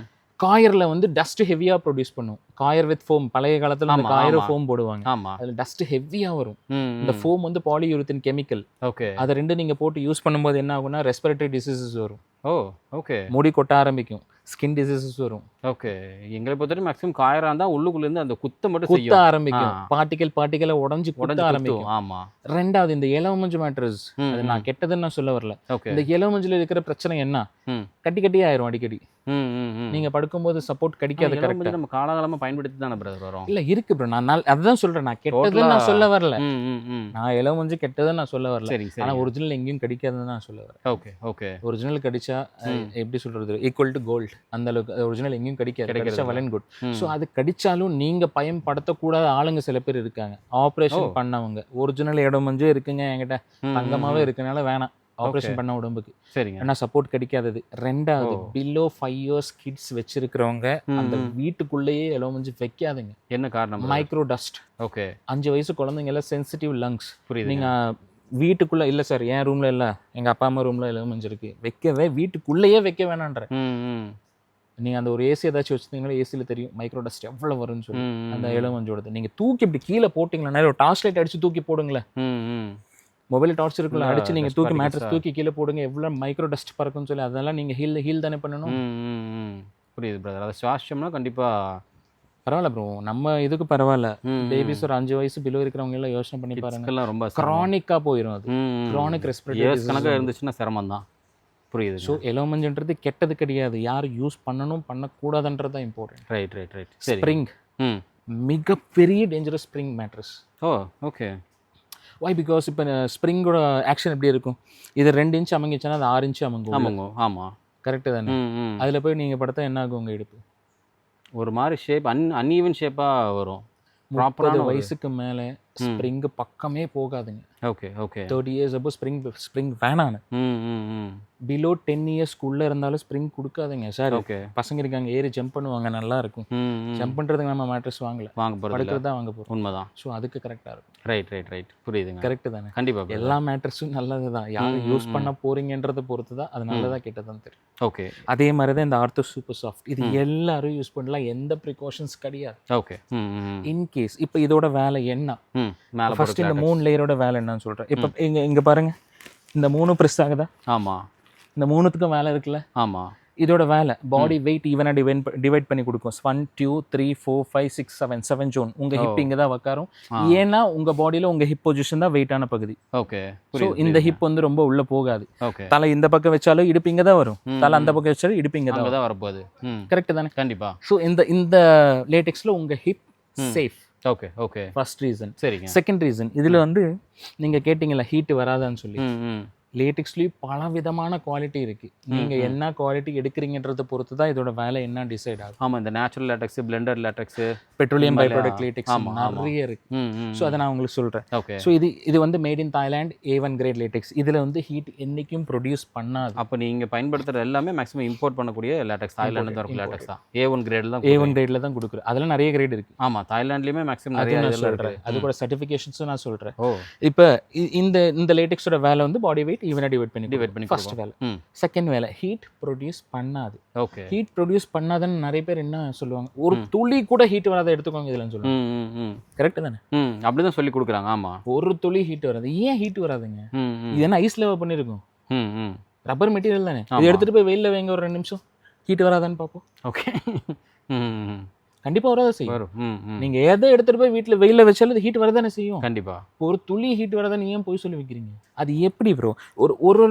காயர்ல வந்து டஸ்ட் ஹெவியா ப்ரொடியூஸ் பண்ணும். காயர் வித் ஃபோம், பழைய காலத்துல அந்த காயர் ஃபோம் போடுவாங்க. அதுல டஸ்ட் ஹெவியா வரும். இந்த ஃபோம் வந்து பாலியூரித்தீன் கெமிக்கல். ஓகே. அதை ரெண்டு நீங்க போட்டு யூஸ் பண்ணும்போது என்ன ஆகும்னா ரெஸ்பிரேட்டரி டிசீசஸ் வரும். ஓ, ஓகே. முடி கொட்ட ஆரம்பிக்கும், ஸ்கின் டிசீசஸ் வரும். ஓகே. எங்களை பொறுத்தவரை மேக்ஸிமம் காயரா இருந்தா உள்ளுக்குள்ள இருந்து அந்த குத்த மட்டும் குத்த ஆரம்பிக்கும். பார்ட்டிகல் உடஞ்சு குத்த ஆரம்பிக்கும். ஆமா. ரெண்டாவது இந்த இலவமஞ்சு மேட்ரஸ், அது நான் கெட்டதுன்னு நான் சொல்ல வரல. இந்த இலவமஞ்சுல இருக்கிற பிரச்சனை என்ன, கட்டி ஆயிரும் அடிக்கடி. நீங்க படுக்கும்போது சப்போர்ட் கிடைக்காது. கரெக்ட்டா நம்ம காலகாலமா பயன்படுத்தி தானே பிரதர் வரோம். இல்ல இருக்கு ப்ரோ. நான் அதுதான் சொல்றேன், நான் கெட்டதுன்னு நான் சொல்ல வரல. நான் இலவமஞ்சு கெட்டதுன்னு நான் சொல்ல வரல. ஆனா ஒரிஜினல் எங்கேயும் கிடைக்காதுன்னு நான் சொல்ல வரேன். Okay, okay. ஒரிஜினல் கிடைச்சா எப்படி சொல்றது, ஈக்குவல் டு கோல்டு. அந்த அளவுக்கு ஒரிஜினல் எங்கேயும் கிடைக்காது. Well and good. ஸோ அது கடிச்சாலும் நீங்க பயன்படுத்தக்கூடாத ஆளுங்க சில பேர் இருக்காங்க. ஆப்ரேஷன் பண்ணவங்க ஒரிஜினல் இடமஞ்சே இருக்குங்க என்கிட்ட, தங்கமாவே இருக்கனால வேணாம் ஆப்ரேஷன் பண்ண உடம்புக்கு. சரிங்க. ஏன்னா சப்போர்ட் கிடைக்காதது. ரெண்டாவது பிலோ 5 years கிட்ஸ் வச்சிருக்கிறவங்க அந்த வீட்டுக்குள்ளேயே எலோமஞ்சு வைக்காதுங்க. என்ன காரணம்? Micro dust. ஓகே. 5 வயசு குழந்தைங்க எல்லாம் சென்சிட்டிவ் லங்ஸ். புரியுது. நீங்க வீட்டுக்குள்ள இல்ல சார், என் ரூம்ல இல்ல, எங்க அப்பா அம்மா ரூம்ல எலோமஞ்சு இருக்கு, வைக்கவே வீட்டுக்குள்ளேயே வைக்க வேணான்ற. நீங்க அந்த ஒரு ஏசி ஏதாச்சும் வச்சிருந்தீங்கன்னா ஏசியில தெரியும் மைக்ரோ டஸ்ட் எவ்வளவு வரும்னு சொல்லி. அந்த எலோமஞ்சோடது நீங்க தூக்கி இப்படி கீழே போட்டீங்கன்னா, ஒரு டார்ச் லைட் அடிச்சு தூக்கி போடுங்களேன். மொபைல் டார்ச் இருக்குல்ல, அடிச்சு நீங்க தூக்கி மேட்ரஸ் தூக்கி கீழே போடுங்க, எவ்வளவு மைக்ரோ டஸ்ட் பறக்கும்னு சொல்லி. அதெல்லாம் நீங்க ஹீல் தானே பண்ணணும். புரியுது பிரதர். அதை சுவாசம்னா கண்டிப்பா பரவாயில்ல ப்ரோ. நம்ம இதுக்கு பரவாயில்ல. பேபிஸ் ஒரு 5 வயசு பிலோ இருக்கிறவங்க எல்லாம் யோசனை பண்ணி பாருங்க, ரொம்ப கிரானிக்கா போயிடும். அது கிரானிக் ரெஸ்பிரேட்டரி கணக்கா இருந்துச்சுன்னா சிரமம் தான். புரியுது. ஸோ எலோமஞ்சுன்றது கெட்டது கிடையாது, யார் யூஸ் பண்ணணும் பண்ணக்கூடாதுன்றது தான் இம்பார்ட்டன்ட். ரைட். ஸ்ப்ரிங் மிகப்பெரிய dangerous spring mattress. Oh, okay. Why because இப்போ ஸ்ப்ரிங்கோட ஆக்ஷன் எப்படி இருக்கும், இது 2 inch அமங்கிச்சுன்னா அது 6 inch அமங்கும். ஆமாம், கரெக்டு தானே. அதில் போய் நீங்கள் படுத்தா என்ன ஆகும், உங்கள் இடுப்பு ஒரு மாதிரி ஷேப் அன்ஈவன் ஷேப்பாக வரும். 30 வயசுக்கு மேலே ஸ்ப்ரிங் பக்கமே போகாதுங்க. ஓகே ஓகே 30 years அப்போ ஸ்ப்ரிங் வேணான்னு. பிலோ 10 இயர்ஸ்க்குள்ளே இருந்தாலும் ஸ்ப்ரிங் கொடுக்காதீங்க சார். ஓகே பசங்க இருக்காங்க, ஏறி ஜம்ப் பண்ணுவாங்க, நல்லா இருக்கும். ஜம்ப் பண்ணுறதுக்கு நம்ம மேட்ரஸ் வாங்க போகிறது படுக்கிறது தான் வாங்க போகிறோம். உண்மைதான். ஸோ அதுக்கு கரெக்டாக இருக்கும். ரைட் புரியுதுங்க. கரெக்டு தானே? கண்டிப்பாக எல்லா மேட்ரஸும் நல்லது தான். யார் யூஸ் பண்ண போகிறீங்கன்றதை பொறுத்து தான் அது நல்லதாக கெட்டதான் தெரியும். ஓகே. அதே மாதிரி தான் இந்த ஆர்த்தோ சூப்பர் சாஃப்ட். இது எல்லாரும் யூஸ் பண்ணலாம், எந்த ப்ரிகாஷன்ஸ் கிடையாது. ஓகே. இன்கேஸ் இப்போ இதோட வேலை என்ன, ஃபர்ஸ்ட் இந்த 3 லேயரோட வேலை என்னன்னு சொல்கிறேன். இப்போ இங்கே பாருங்க, இந்த 3 ப்ரெஸ் ஆகுதா? ஆமாம். இந்த 3த்துக்கும் வேலை இருக்குல்ல? ஆமாம். இதோட வேலை பாடி வெயிட் ஈவனாக டிவைட் பண்ணி கொடுக்கும். 1 2 3 4 5 6 7 ஜோன். உங்கள் ஹிப் இங்கே தான் உட்காரும். ஏன்னா உங்கள் பாடியில் உங்கள் ஹிப் பொசிஷன் தான் வெயிட்டான பகுதி. ஓகே. ஸோ இந்த ஹிப் வந்து ரொம்ப உள்ளே போகாது. ஓகே. தலை இந்த பக்கம் வச்சாலும் இடுப்பு இங்கே தான் வரும், தலை அந்த பக்கம் வச்சாலும் இடுப்பு இங்கே தான் வரப்போகுது. கரெக்ட் தானே? கண்டிப்பாக. ஸோ இந்த லேட்டெக்ஸில் உங்கள் hip safe. Okay okay. First reason. சரிங்க. செகண்ட் ரீசன், இதில் வந்து நீங்கள் கேட்டிங்களா ஹீட் வராதான்னு சொல்லி. லேட்டெக்ஸ்லேயும் பல விதமான குவாலிட்டி இருக்குது. நீங்கள் என்ன குவாலிட்டி எடுக்கிறீங்கன்றதை பொறுத்து தான் இதோட வேலை என்ன டிசைட் ஆகும். ஆமாம். இந்த natural latex, blended latex, petroleum by product latex நிறைய இருக்கு. ஸோ அதை நான் உங்களுக்கு சொல்கிறேன். ஓகே. ஸோ இது வந்து made in Thailand A1 grade latex. இதில் வந்து ஹீட் என்றைக்கும் ப்ரொடியூஸ் பண்ணாது. அப்போ நீங்கள் பயன்படுத்துகிற எல்லாமே மேக்ஸிமம் இம்போர்ட் பண்ணக்கூடிய லேட்டெக்ஸ், தாய்லாந்து தான் லேட்டெக்ஸ் தான். A1 கிரேடில் தான் A1 கிரேடில் தான் கொடுக்குறேன். அதெல்லாம் நிறைய கிரேட் இருக்குது. ஆமாம். தாய்லாண்ட்லேயுமே மேக்ஸிமம் நிறைய சொல்கிறேன். அது கூட சர்டிஃபிகேஷன்ஸும் நான் சொல்கிறேன். ஓ. இப்போ இந்த லேட்டெக்ஸோட வேலை வந்து பாடி வெயிட் ஈவனாக டிவைட் பண்ணி ஃபர்ஸ்ட் வேலை. செகண்ட் வேலை ஹீட் ப்ரொடியூஸ் பண்ணாது. ஓகே. ஹீட் ப்ரொடியூஸ் பண்ணாதுன்னு நிறைய பேர் என்ன சொல்லுவாங்க, ஒரு துளி கூட ஹீட் வராத எடுத்துக்கோங்க இதுலன்னு சொல்லுவாங்க. கரெக்ட் தானே? அப்படிதான் சொல்லி கொடுக்குறாங்க. ஆமாம். ஒரு துளி ஹீட் வராது. ஏன் ஹீட் வராதுங்க? இது என்ன ஐஸ் லெவல் பண்ணியிருக்கும்? ரப்பர் மெட்டீரியல் தானே. இது எடுத்துட்டு போய் வெயில்ல வைங்க, ஒரு 2 நிமிஷம் ஹீட் வராதான்னு பார்ப்போம். ஓகே. கண்டிப்பா வரதா செய்யும். நீங்க எதை எடுத்துட்டு போய் வீட்டுல வெயில வச்சாலும் அது ஹீட் வரதானே செய்யும். கண்டிப்பா. ஒரு துளி ஹீட் வரதானே ஏன் போய் சொல்லி வைக்கிறீங்க? அது எப்படி ப்ரோ? ஒரு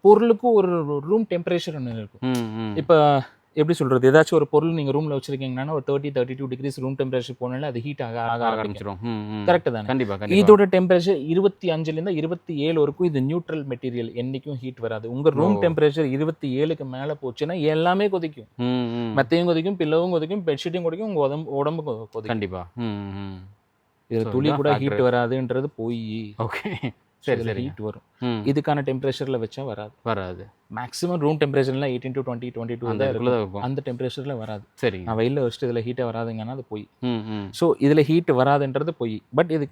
பொருளுக்கும் ஒரு ரூம் டெம்பரேச்சர் ஒன்று இருக்கும். இப்ப எப்படி சொல்றது, ஏதாச்சும் ஒரு பொருள் நீங்க ரூம்ல வச்சிருக்கீங்கன்னா ஒரு 30-32 டிகிரிஸ் ரூம் டெம்பரேச்சர் போனால அது ஹீட் ஆக ஆரம்பிச்சிடும். கரெக்ட் தானே? கண்டிப்பா. இதோட டெம்பரேச்சர் 25 இருந்து 27 வரைக்கும் இது நியூட்ரல் மெட்டீரியல், என்னைக்கும் ஹீட் வராது. உங்க ரூம் டெம்பரேச்சர் 27க்கு மேல போச்சுன்னா எல்லாமே கொதிக்கும். மெத்தையும் கொதிக்கும், பில்லவும் கொதிக்கும், பெட்ஷீட்டும் கொதிக்கும், உங்க உடம்பு கொதிக்கும். கண்டிப்பா. இது துளி கூட ஹீட் வராதுன்றது போய். ஓகே. சரி சரி. ஹீட் வரும். இதுக்கான டெம்பரேச்சர்ல வச்சா வராது. மேக்ஸிமம் ரூம் டெம்பரேச்சர்ல 18 to 20, 22 தான் இருக்கும். அந்த டெம்பரேச்சர்ல வராது. சரி. நான் வெயில்ல வச்சுட்டு இதுல ஹீட்டே வராதுங்கன்னா அது போய். ஸோ இதுல ஹீட் வராதுன்றது போய். பட் இது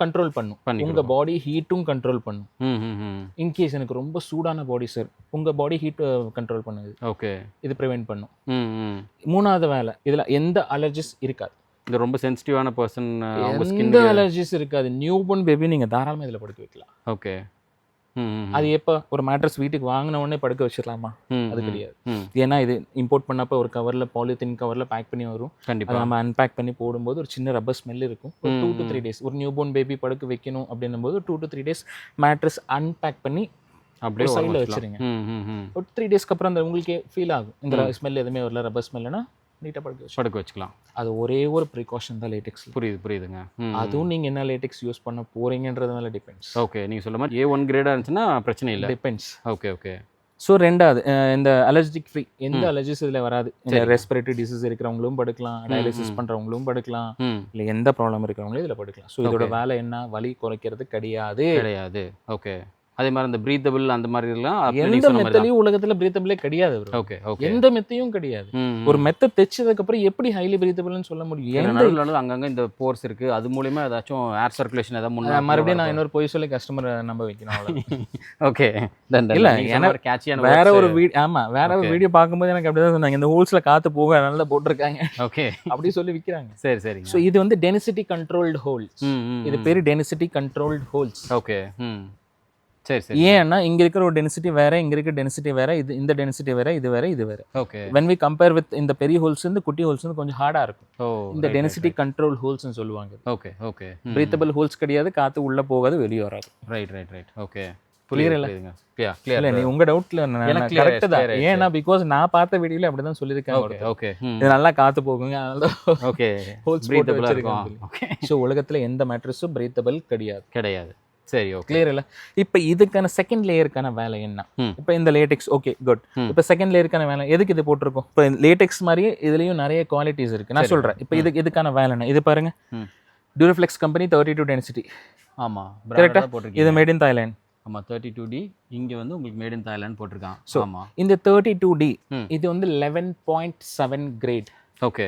கண்ட்ரோல் பண்ணும். உங்க பாடி ஹீட்டும் கண்ட்ரோல் பண்ணும். இன்கேஸ் எனக்கு ரொம்ப சூடான பாடி சார், உங்க பாடி ஹீட் கண்ட்ரோல் பண்ணுது. ஓகே. இது ப்ரிவென்ட் பண்ணும். மூணாவது வேலை, இதுல எந்த அலர்ஜிஸ் இருக்காது. இந்த ரொம்ப சென்சிட்டிவான பர்சன், எந்த அலர்ஜிஸ் இருக்காது. நியூ பார்ன் பேபி நீங்கள் தாராளமாக இதில் படுக்க வைக்கலாம். ஓகே. அது எப்போ ஒரு மேட்ரஸ் வீட்டுக்கு வாங்கின உடனே படுக்க வச்சிடலாமா? அது கிடையாது. ஏன்னா இது இம்போர்ட் பண்ணப்போ ஒரு கவரில், பாலித்தீன் கவரில் பேக் பண்ணி வரும். கண்டிப்பாக நம்ம அன்பேக் பண்ணி போடும்போது ஒரு சின்ன ரப்பர் ஸ்மெல் இருக்கும். ஒரு 2 to 3 days ஒரு நியூ பார்ன் பேபி படுக்க வைக்கணும் அப்படின்னும் போது 2 to 3 days மேட்ரஸ் அன்பேக் பண்ணி அப்படியே சைடில் வச்சுருங்க. ஒரு 3 daysக்கு அப்புறம் அந்த உங்களுக்கே ஃபீல் ஆகும், இந்த ஸ்மெல் எதுவுமே வரல, ரப்பர் ஸ்மெல்னா நீட்டாக படுக்க வச்சுக்கலாம். அது ஒரே ஒரு ப்ரிகாஷன் தான் லேட்டெக்ஸ். புரியுதுங்க. அதுவும் நீங்கள் என்ன லேட்டெக்ஸ் யூஸ் பண்ண போகிறீங்கன்றது மேலே டிபெண்ட்ஸ். ஓகே. நீங்கள் சொல்ல மாதிரி A1 கிரேடாக இருந்துச்சுன்னா பிரச்சனை இல்லை. டிபெண்ட்ஸ். ஓகே. ஸோ ரெண்டாவது, இந்த அலர்ஜிக் ஃப்ரீ, எந்த அலர்ஜிஸ் இதில் வராது. இந்த ரெஸ்பிரேட்டரி டிசீஸ் இருக்கிறவங்களும் படுக்கலாம், டயாலிசிஸ் பண்ணுறவங்களும் படுக்கலாம், இல்லை எந்த ப்ராப்ளம் இருக்கிறவங்களும் இதில் படுக்கலாம். ஸோ இதோட வேலை என்ன, வலி குறைக்கிறது கிடையாது. ஓகே. அதே மாதிரி இந்த பிரீத்தபிள் அந்த மாதிரி எல்லாம் எந்த மெத்தையும் உலகத்துல பிரீத்தபிளே கிடையாது. ஓகே. எந்த மெத்தையும் கிடையாது. ஒரு மெத்தை தைச்சதுக்கு அப்புறம் எப்படி ஹைலி பிரீத்தபிள்னு சொல்ல முடியும்? அங்கங்க இந்த போர்ஸ் இருக்கு, அது மூலமா ஏதாச்சும் ஏர் சர்க்குலேஷன் ஏதாவது முன்னாடி மறுபடியும் நான் இன்னொரு பொய் சொல்லி கஸ்டமரை நம்ப வைக்கணும். ஓகே. இல்ல வேற ஒரு வேற ஒரு வீடியோ பார்க்கும்போது எனக்கு அப்படிதான் சொன்னாங்க, இந்த ஹோல்ஸ்ல காத்து போக நல்லா போட்டிருக்காங்க. ஓகே. அப்படி சொல்லி விற்கிறாங்க. சரி. ஸோ இது வந்து டென்சிட்டி கண்ட்ரோல்டு ஹோல்ஸ். இது பேரு டென்சிட்டி கண்ட்ரோல்டு ஹோல்ஸ். ஓகே. சரி. ஏன்னா இங்க இருக்கிற ஒரு டென்சிட்டி வேற, இங்க இருக்கிற டென்சிட்டி வேற, இந்த டென்சிட்டி வேற, இது வேற. Okay. when we compare with இந்த பெரிய ஹோல்ஸ் இந்த குட்டி ஹோல்ஸ் கொஞ்சம் ஹார்டா இருக்கும். இந்த டென்சிட்டி கண்ட்ரோல் ஹோல்ஸ்னு சொல்லுவாங்க. ஓகே. பிரீத்தபிள் ஹோல்ஸ் கிடையாது, காத்து உள்ள போகாது, வெளிய வராது. ரைட். ஓகே. கிளியர் இல்ல நீ உங்க டவுட்ல கரெக்ட் தான். ஏன்னா பிகாஸ் நான் பார்த்த வீடியோல அப்படிதான் சொல்லியிருக்கேன். ஓகே. இது நல்லா காத்து போகுங்க, அதனால ஓகே ஹோல்ஸ் பிரீத்தபிளா இருக்கும். ஓகே. சோ உலகத்துல எந்த மேட்ரஸும் பிரீத்தபிள் கிடையாது. சரி. ஓகே. கிளியர் இல்ல? இப்போ இதுக்கான செகண்ட் லேயருக்கான வேலை என்ன? இப்போ இந்த லேட்டெக்ஸ் ஓகே குட். இப்போ செகண்ட் லேயருக்கான வேலை எதுக்கு இது போட்டிருக்கோம்? இப்போ லேட்டெக்ஸ் மாதிரியே இதுலயும் நிறைய குவாலிட்டிஸ் இருக்கு. நான் சொல்றேன் இப்போ இதுக்கான வேலை என்ன, இது பாருங்க. டியூரஃப்ளெக்ஸ் கம்பெனி 32 டென்சிட்டி. ஆமா கரெக்டா பிராண்டடா போட்டிருக்கீங்க. இது மேட் இன் தாய்லாந்து. ஆமா 32D இங்க வந்து உங்களுக்கு மேட் இன் தாய்லாந்து போட்டிருக்கான். So, ஆமா இந்த 32D ம். இது வந்து 11.7 கிரேட். ஓகே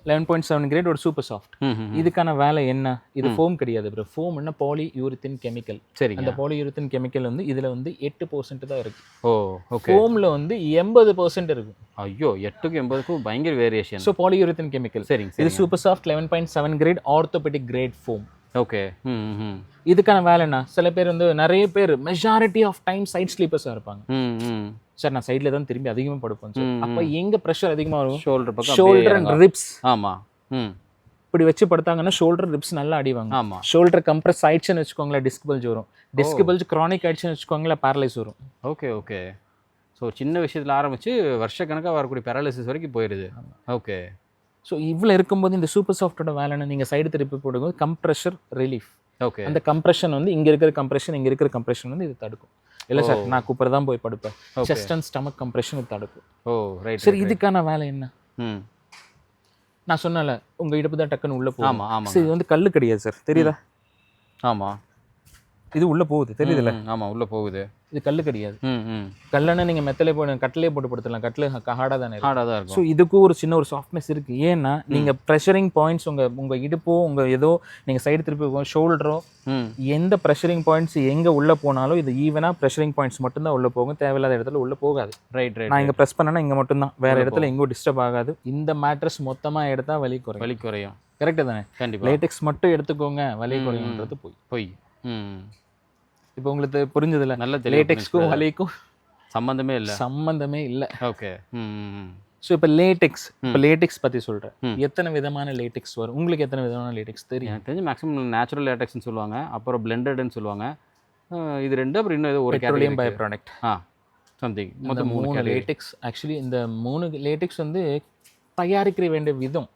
11.7 கிரேட் ஒரு சூப்பர் சாஃப்ட். இதுக்கான வேலை என்ன? இது ஃபோம் கிடையாது ப்ரோ. ஃபோம்னா பாலி யூரித்தின் கெமிக்கல். சரிங்க. அந்த பாலி யூரித்தின் கெமிக்கல் வந்து இதுல வந்து 8% தான் இருக்கு. ஓ ஓகே. ஃபோம்ல வந்து 80% இருக்கும். ஐயோ 8க்கும் 80க்கும் பயங்கர variation. So polyurethane chemical. சரிங்க இது சரி. Super soft 11.7 grade orthopaedic grade foam. Okay ம். இதுக்கான வேலை என்ன? சில பேர் வந்து நிறைய பேர் மெஜாரிட்டி ஆஃப் டைம் சைட் ஸ்லீப்பர்ஸாக இருப்பாங்க. ம். சார் நான் சைடில் தான் திரும்பி அதிகமாக படுப்பேன் சார். அப்போ எங்கே ப்ரெஷர் அதிகமாக வரும்? ஷோல்டர் பக்கம் ஷோல்டர் அண்ட் ரிப்ஸ். ஆமா ம். இப்படி வச்சு படுத்தாங்கன்னா ஷோல்டர் ரிப்ஸ் நல்லா அடிவாங்க. ஆமா ஷோல்டர் கம்ப்ரஸ் ஆயிடுச்சுன்னு வச்சுக்கோங்களேன் டிஸ்க் பல்ஜ் வரும். டிஸ்க் பல்ஜ் க்ரானிக் ஆயிடுச்சுன்னு வச்சுக்கோங்களேன் பேரலைஸ் வரும். Okay okay. ஸோ சின்ன விஷயத்தில் ஆரம்பிச்சு வருஷக்கணக்காக வரக்கூடிய பேரலிசிஸ் வரைக்கும் போயிடுது. ஓகே. ஸோ இவ்வளோ இருக்கும்போது இந்த சூப்பர் சாஃப்ட்டோட வேலைன்னு நீங்கள் சைடு திருப்பி போடும்போது கம்ப்ரெஷர் ரிலீஃப். ஓகே. அந்த கம்ப்ரெஷன் வந்து இங்கே இருக்கிற கம்ப்ரெஷன் இங்கே இருக்கிற கம்ப்ரெஷன் வந்து இது தடுக்கும். இல்லை சார் நான் கூப்பிட தான் போய் படுப்பேன். செஸ்ட் அண்ட் ஸ்டமக் கம்ப்ரெஷன் இது தடுக்கும். ஓ ரைட். சரி இதுக்கான வேலை என்ன? ம். நான் சொன்னல உங்கள் இடுப்பு தான் டக்குன்னு உள்ளே போகும். ஆமா ஆமா. சரி இது வந்து கல் கிடையாது சார், தெரியுதா? ஆமா இது உள்ளே போகுது, தெரியுதுல்ல? ஆமா உள்ள போகுது. இது கல் கிடையாது. ம். கல்லுன்னா நீங்கள் மெத்தலே போட்டு கட்டிலே போட்டு படுத்தலாம். கட்டில் ஹார்டாக தானே இருக்கும். ஹார்டாக தான் ஸோ இருக்கும். இதுக்கும் ஒரு சின்ன ஒரு சாஃப்ட்னஸ் இருக்குது. ஏன்னா நீங்கள் ப்ரெஷரிங் பாயிண்ட்ஸ் உங்கள் இடுப்போ உங்கள் ஏதோ நீங்கள் சைடு திருப்பி ஷோல்டரோ ம். எந்த ப்ரெஷரிங் பாயிண்ட்ஸ் எங்கே உள்ளே போனாலும் இது ஈவனாக ப்ரெஷரிங் பாயிண்ட்ஸ் மட்டும்தான் உள்ளே போகும். தேவையில்லாத இடத்துல உள்ளே போகாது. Right right. நான் இங்கே ப்ரெஸ் பண்ணேன்னா இங்கே மட்டும்தான், வேறு இடத்துல எங்கேயும் டிஸ்டர்ப் ஆகாது. இந்த மேட்ரஸ் மொத்தமாக எடுத்தால் வலி குறையும். வலி குறையும். கரெக்டு தானே? கண்டிப்பாக. லேட்டெக்ஸ் மட்டும் எடுத்துக்கோங்க, வலி குறையுன்றது போய். ம். இப்போ உங்களுக்கு புரிஞ்சதில்ல? நல்ல லேட்டெக்ஸ்க்கும் வலிக்கும் சம்மந்தமே இல்லை. சம்மந்தமே இல்லை. ஓகே. ம். ஸோ இப்போ லேட்டெக்ஸ் பற்றி சொல்கிறேன். எத்தனை விதமான லேட்டெக்ஸ் வரும்? உங்களுக்கு எத்தனை விதமான லேட்டெக்ஸ் தெரியும்? எனக்கு தெரிஞ்சு மேக்ஸிமம் நேச்சுரல் லேட்டெக்ஸ்னு சொல்லுவாங்க, அப்புறம் பிளெண்டட்னு சொல்லுவாங்க. இது ரெண்டு அப்புறம் இன்னும் ஏதோ ஒரு பெட்ரோலியம் பை ப்ராடக்ட் சம்திங். மொத்தம் 3 லேட்டெக்ஸ். ஆக்சுவலி இந்த 3 லேட்டெக்ஸ் வந்து தயாரிக்கிற வேண்டிய விதம்.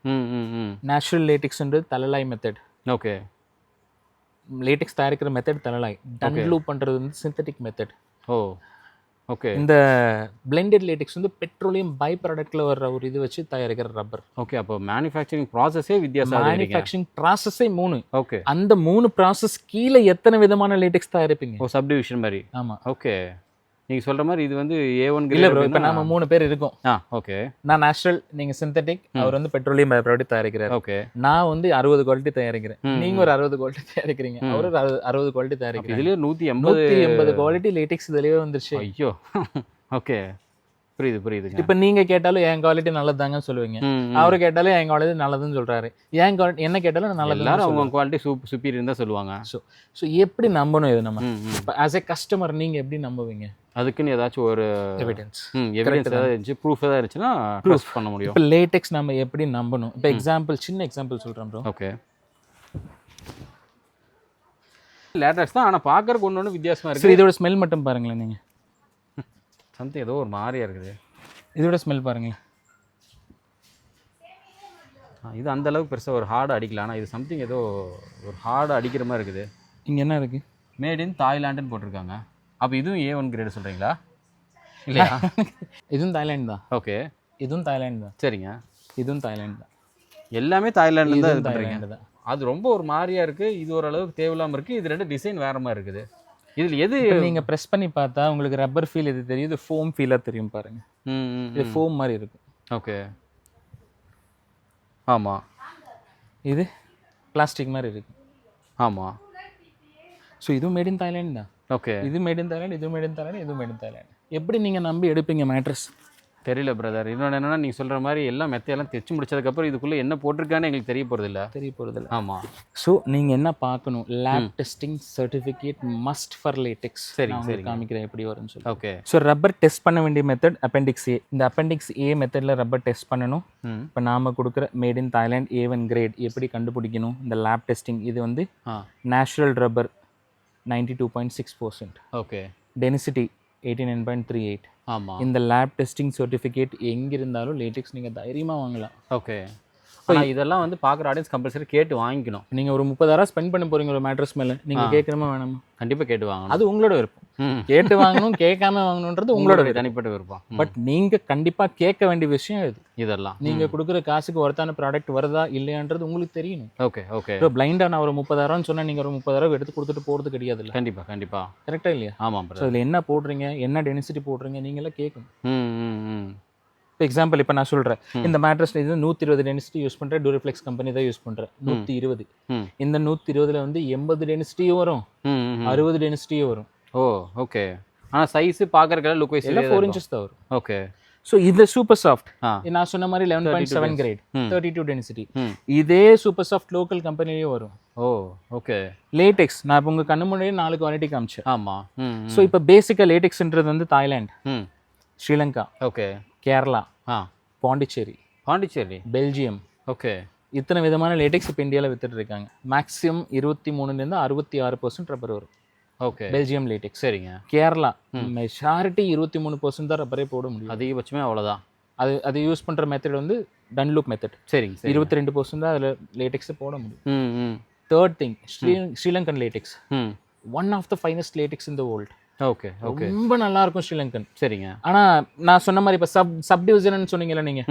நேச்சுரல் லேட்டெக்ஸ்ன்றது தலலாய் மெத்தட். ஓகே. லேட்டெக்ஸ் தயாரிக்கிற மெத்தட் தலலாய். டன்லூ பண்ணுறது வந்து சிந்தட்டிக் மெத்தட். Oh okay. இந்த பிளெண்டட் லேட்டெக்ஸ் வந்து பெட்ரோலியம் பை ப்ராடக்ட்ல வர்ற ஒரு இது வச்சு தயாரிக்கிற ரப்பர். ஓகே. அப்போ மேனுஃபேக்சரிங் ப்ராசஸே வித்தியாசம். மேனுஃபேக்சரிங் ப்ராசஸே 3. ஓகே. அந்த 3 ப்ராசஸ் கீழே எத்தனை விதமான லேட்டெக்ஸ் தயாரிப்பீங்க? ஓ சப்டிவிஷன் மாதிரி. ஆமா. ஓகே. நீங்கள் சொல்கிற மாதிரி இது வந்து A1 இல்லை ப்ரோ, இப்போ நாம 3 பேர் இருக்கோம். ஓகே. நான் நேச்சுரல், நீங்கள் சிந்தட்டிக், அவர் வந்து பெட்ரோலியம் பை ப்ராடக்ட் தயாரிக்கிறார். ஓகே. நான் வந்து 60 குவாலிட்டி தயாரிக்கிறேன், நீங்க ஒரு 60 குவாலிட்டி தயாரிக்கிறீங்க, அவர் ஒரு 60 குவாலிட்டி தயாரிக்கிறீங்க. இதுலேயே 180 குவாலிட்டி லேட்டெக்ஸ் இதுலயே வந்துருச்சு. ஐயோ. ஓகே புரியுது. இப்போ நீங்க கேட்டாலும் என் குவாலிட்டி நல்லதுதாங்கன்னு சொல்லுவீங்க, அவரு கேட்டாலும் என் குவாலிட்டி நல்லதுன்னு சொல்றாரு, என் குவாலிட்டி என்ன கேட்டாலும் நல்லது. எல்லாரும் அவங்க குவாலிட்டி சுப்பீரியர் தான் சொல்லுவாங்க. ஸோ எப்படி நம்பணும் இது? நம்ம ஆஸ் ஏ கஸ்டமர் நீங்க எப்படி நம்புவீங்க? அதுக்குன்னு ஏதாச்சும் ஒரு எவிடன்ஸ் ஏதாவது இருந்துச்சு, ப்ரூஃப் ஏதாவது இருந்துச்சுன்னா ட்ரஸ்ட் பண்ண முடியும். இப்போ லேட்டெக்ஸ் நம்ம எப்படி நம்பணும்? இப்போ சின்ன எக்ஸாம்பிள் சொல்றேன் ப்ரோ. ஓகே. லேட்டெக்ஸ் தான், ஆனால் பார்க்கறதுக்கு ஒன்று வித்தியாசமா இருக்கு. இதோட ஸ்மெல் மட்டும் பாருங்களேன் நீங்க. சம்திங் ஏதோ ஒரு மாதிரியா இருக்குது. இதோட ஸ்மெல் பாருங்களேன். இது அந்த அளவுக்கு பெருசாக ஒரு ஹார்டு அடிக்கல, ஆனால் இது சம்திங் ஏதோ ஒரு ஹார்டு அடிக்கிற மாதிரி இருக்குது. இங்கே என்ன இருக்கு? மேட் இன் தாய்லாண்டுன்னு போட்டிருக்காங்க. அப்போ இதுவும் A1 கிரேடு சொல்கிறீங்களா? இல்லையா? இதுவும் தாய்லாந்து தான். ஓகே. இதுவும் தாய்லாந்து தான். சரிங்க. இதுவும் தாய்லாந்து தான். எல்லாமே தாய்லாண்டு தான் இது தாய்லாந்து பண்ணுறீங்க. தான். அது ரொம்ப ஒரு மாதிரியா இருக்குது, இது ஓரளவுக்கு தேவையில்லாமல் இருக்குது. இது ரெண்டு டிசைன் வேறு மாதிரி இருக்குது. இதில் எது நீங்கள் ப்ரெஸ் பண்ணி பார்த்தா உங்களுக்கு ரப்பர் ஃபீல் எது தெரியும்? இது ஃபோம் ஃபீலாக தெரியும் பாருங்க. இது ஃபோம் மாதிரி இருக்கும். ஓகே. ஆமாம். இது பிளாஸ்டிக் மாதிரி இருக்கு. ஆமாம். ஸோ இதுவும் மேட் இன் தாய்லாந்து தான். ஓகே. இது மேட் இன் தாய்லாந்து, இதுவும் மேட் இன் தாய்லாந்து, இதுவும் மேட் இன் தாய்லாந்து. எப்படி நீங்கள் நம்பி எடுப்பீங்க மேட்ரஸ்? தெரியல பிரதர். இன்னொன்று என்னென்னா, நீங்கள் சொல்கிற மாதிரி எல்லாம் மெத்தையெல்லாம் தைச்சு முடிச்சதுக்கப்புறம் இதுக்குள்ளே என்ன போட்டிருக்கான்னு எங்களுக்கு தெரிய போகிறதில்ல. ஆமாம். ஸோ நீங்கள் என்ன பார்க்கணும்? Lab testing certificate must for LaTeX. சரி காமிக்கிறேன் எப்படி வரும்னு சொல்லி. ஓகே. ஸோ ரப்பர் டெஸ்ட் பண்ண வேண்டிய மெத்தட் அப்பெண்டிக்ஸ் A. இந்த அப்பெண்டிக்ஸ் A மெத்தடில் ரப்பர் டெஸ்ட் பண்ணணும். இப்போ நாம் கொடுக்குற mat in Thailand A1 great எப்படி கண்டுபிடிக்கணும்? இந்த லேப் டெஸ்டிங் இது வந்து நேச்சுரல் ரப்பர் 92.6%. ஓகே. டென்சிட்டி 89.38. ஆமாம். இந்த லேப் டெஸ்டிங் சர்டிஃபிகேட் எங்கே இருந்தாலும் லேட்டெக்ஸ் நீங்கள் தைரியமாக வாங்கலாம். ஓகே. ஆனா இதெல்லாம் வந்து பாக்குற ஆடியன்ஸ் கம்பல்சரி கேட்டு வாங்கிக்கணும். நீங்க ஒரு 30,000 ஸ்பெண்ட் பண்ண போறீங்க ஒரு மேட்ரஸ் மேல, நீங்க கேட்கணுமா வேணாமா? கண்டிப்பா கேட்டு வாங்கணும். அது உங்களோட விருப்பம். கேட்டு வாங்கணும் கேட்காம வாங்கணும்ன்றது உங்களோட தனிப்பட்ட விருப்பம். பட் நீங்க கண்டிப்பா கேட்க வேண்டிய விஷயம் இது. இதெல்லாம் நீங்க கொடுக்குற காசுக்கு ஒருத்தான ப்ராடக்ட் வருதா இல்லையான்றது உங்களுக்கு தெரியணும். Okay okay. இப்போ பிளைண்டா நான் ஒரு 30,000 சொன்னா நீங்க ஒரு 30,000 எடுத்து கொடுத்துட்டு போறது கிடையாது இல்ல. கண்டிப்பா கண்டிப்பா. கரெக்டா இல்லையா? ஆமா. ஸோ இதுல என்ன போடுறீங்க, என்ன டென்சிட்டி போடுறீங்க, நீங்களே கேட்கணும். ம். இப்போ எக்ஸாம்பிள் இப்போ நான் சொல்கிறேன், இந்த மேட்ரஸ்ல இது 120 டென்சிட்டி யூஸ் பண்ணுறேன், டூரிஃப்ளெக்ஸ் கம்பெனி தான் யூஸ் பண்ணுறேன். 120 இந்த 120ல வந்து 80 டென்சிட்டியும் வரும், 60 டென்சிட்டியும் வரும். ஓ ஓகே. ஆனால் சைஸ் பார்க்கறதுக்கு லுக் வைஸ் எல்லாம் 4 inches தான் வரும். ஓகே. ஸோ இது சூப்பர் சாஃப்ட் நான் சொன்ன மாதிரி 11.7 கிரேட் 32 டென்சிட்டி. இதே சூப்பர் சாஃப்ட் லோக்கல் கம்பெனிலேயே வரும். ஓ ஓகே. லேடெக்ஸ் நான் இப்போ உங்கள் கண்ணு முன்னாடியே 4 குவாலிட்டி காமிச்சேன். ஆமாம். ஸோ இப்போ பேசிக்காக லேடெக்ஸ்ன்றது வந்து Thailand, Sri Lanka, okay, Kerala, Pondicherry, Belgium, okay, இத்தனை விதமான லேடெக்ஸ் இப்போ இந்தியாவில் வித்துட்டு இருக்காங்க. மேக்ஸிமம் 23% 66% ரப்பர் வரும். ஓகே. Belgium LaTeX. சரிங்க. கேரளா மெஜாரிட்டி 23% தான் ரப்பரே போட முடியும். அதிகபட்சமே அவ்வளோதான். அது யூஸ் பண்ணுற மெத்தட் வந்து டன்லூப் மெத்தட். சரிங்க. 22% தான் அதில் லேடெக்ஸ் போட முடியும். Third thing Sri Lankan latex, one of the finest latex in the world. Okay okay. ரொம்ப நல்லா இருக்கும் ஸ்ரீலங்கன். சரிங்க. ஆனா நான் சொன்ன மாதிரி இப்ப சப் டிவிஷன் சொன்னீங்கல்ல நீங்க,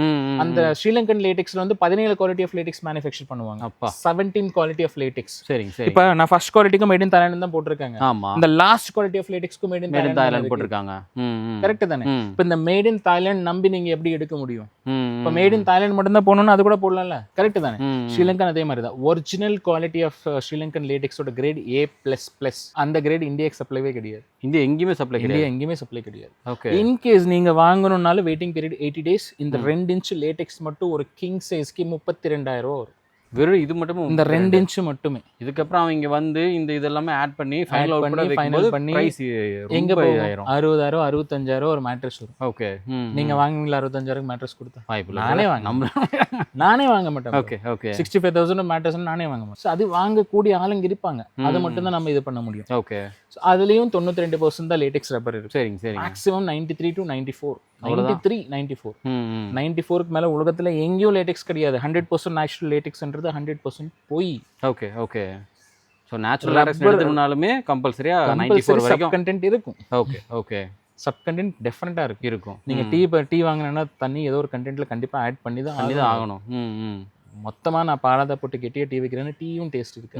அந்த ஸ்ரீலங்கன் லேடெக்ஸ்ல வந்து 17 குவாலிட்டி ஆஃப் லேடெக்ஸ் மேனுஃபேக்சர் பண்ணுவாங்க. அப்பா. 17 குவாலிட்டி ஆஃப் லேடெக்ஸ். சரிங்க சரி. இப்ப நான் ஃபர்ஸ்ட் குவாலிட்டிக்கு மேட் இன் தாய்லாந்து தான் போட்டுருக்காங்க. ஆமா. இந்த லாஸ்ட் குவாலிட்டி ஆஃப் லேடெக்ஸ்க்கு மேட் இன் தாய்லாந்து போட்டுருக்காங்க. கரெக்ட் தானே? இப்ப இந்த மேட் இன் தாய்லாந்து நம்பி நீங்க எப்படி எடுக்க முடியும்? இப்ப மேட் இன் தாய்லாந்து மட்டும் தான் போகணும்னு அது கூட போடலாம்ல. கரெக்ட் தானே? ஸ்ரீலங்கன் அதே மாதிரி தான். ஒரிஜினல் குவாலிட்டி ஆஃப் ஸ்ரீலங்கன் லேடெக்ஸோட கிரேட் A++. அந்த கிரேட் இந்தியாக்கு சப்ளைவே கிடையாது. இந்தியா எங்கேயுமே சப்ளை கிடையாது. எங்கேயுமே சப்ளை கிடையாது. ஓகே. இன் கேஸ் நீங்க வாங்கணும்னாலும் வெயிட்டிங் பீரியட் 80 days. இந்த 2 inch லேடெக்ஸ் மட்டும் ஒரு கிங் சைஸ்க்கு 32,000 வரும். வெறும் இது மட்டும் இந்த 2 inch மட்டுமே. இதுக்கப்புறம் அவங்க வந்து இந்த இதெல்லாமே ஆட் பண்ணி ஃபைனல் பண்ணி பிரைஸ் எங்க போகும்? 60,000 65,000 ஒரு மேட்ரஸ் வரும். ஓகே. நீங்க வாங்குவீங்களா 65,000 மேட்ரஸ் கொடுத்தா? வாய்ப்பு நானே வாங்க மாட்டேன். Okay okay. 65,000 மேட்ரஸ் நானே வாங்க மாட்டேன். அது வாங்கக்கூடிய ஆளுங்க இருப்பாங்க. அதை மட்டும் தான் நம்ம இது பண்ண முடியும். ஓகே. அதுலயும் 92% தான் லேடெக்ஸ் ரப்பர் இருக்கு. சரிங்க சரி. Maximum 93 to 94. 94க்கு மேல உலகத்துல எங்கேயும் லேடெக்ஸ் கிடையாது. 100% நேச்சுரல் லேடெக்ஸ்ன்றது 100% போய். Okay okay. So natural latex எடுத்துனாலுமே கம்பல்சரியா 94 வரைக்கும் கண்டென்ட் இருக்கும். Okay okay. சப் கண்டென்ட் டெஃபினட்டா இருக்கும். நீங்க டீ வாங்கினா தண்ணி ஏதோ ஒரு கண்டென்ட்ல கண்டிப்பா ஆட் பண்ணி தான் ஆகணும். மொத்தமா நான் பாலாதா போட்டு கெட்டியா டீ வைக்கிறேன்னு டீயும் டேஸ்ட் இருக்கு.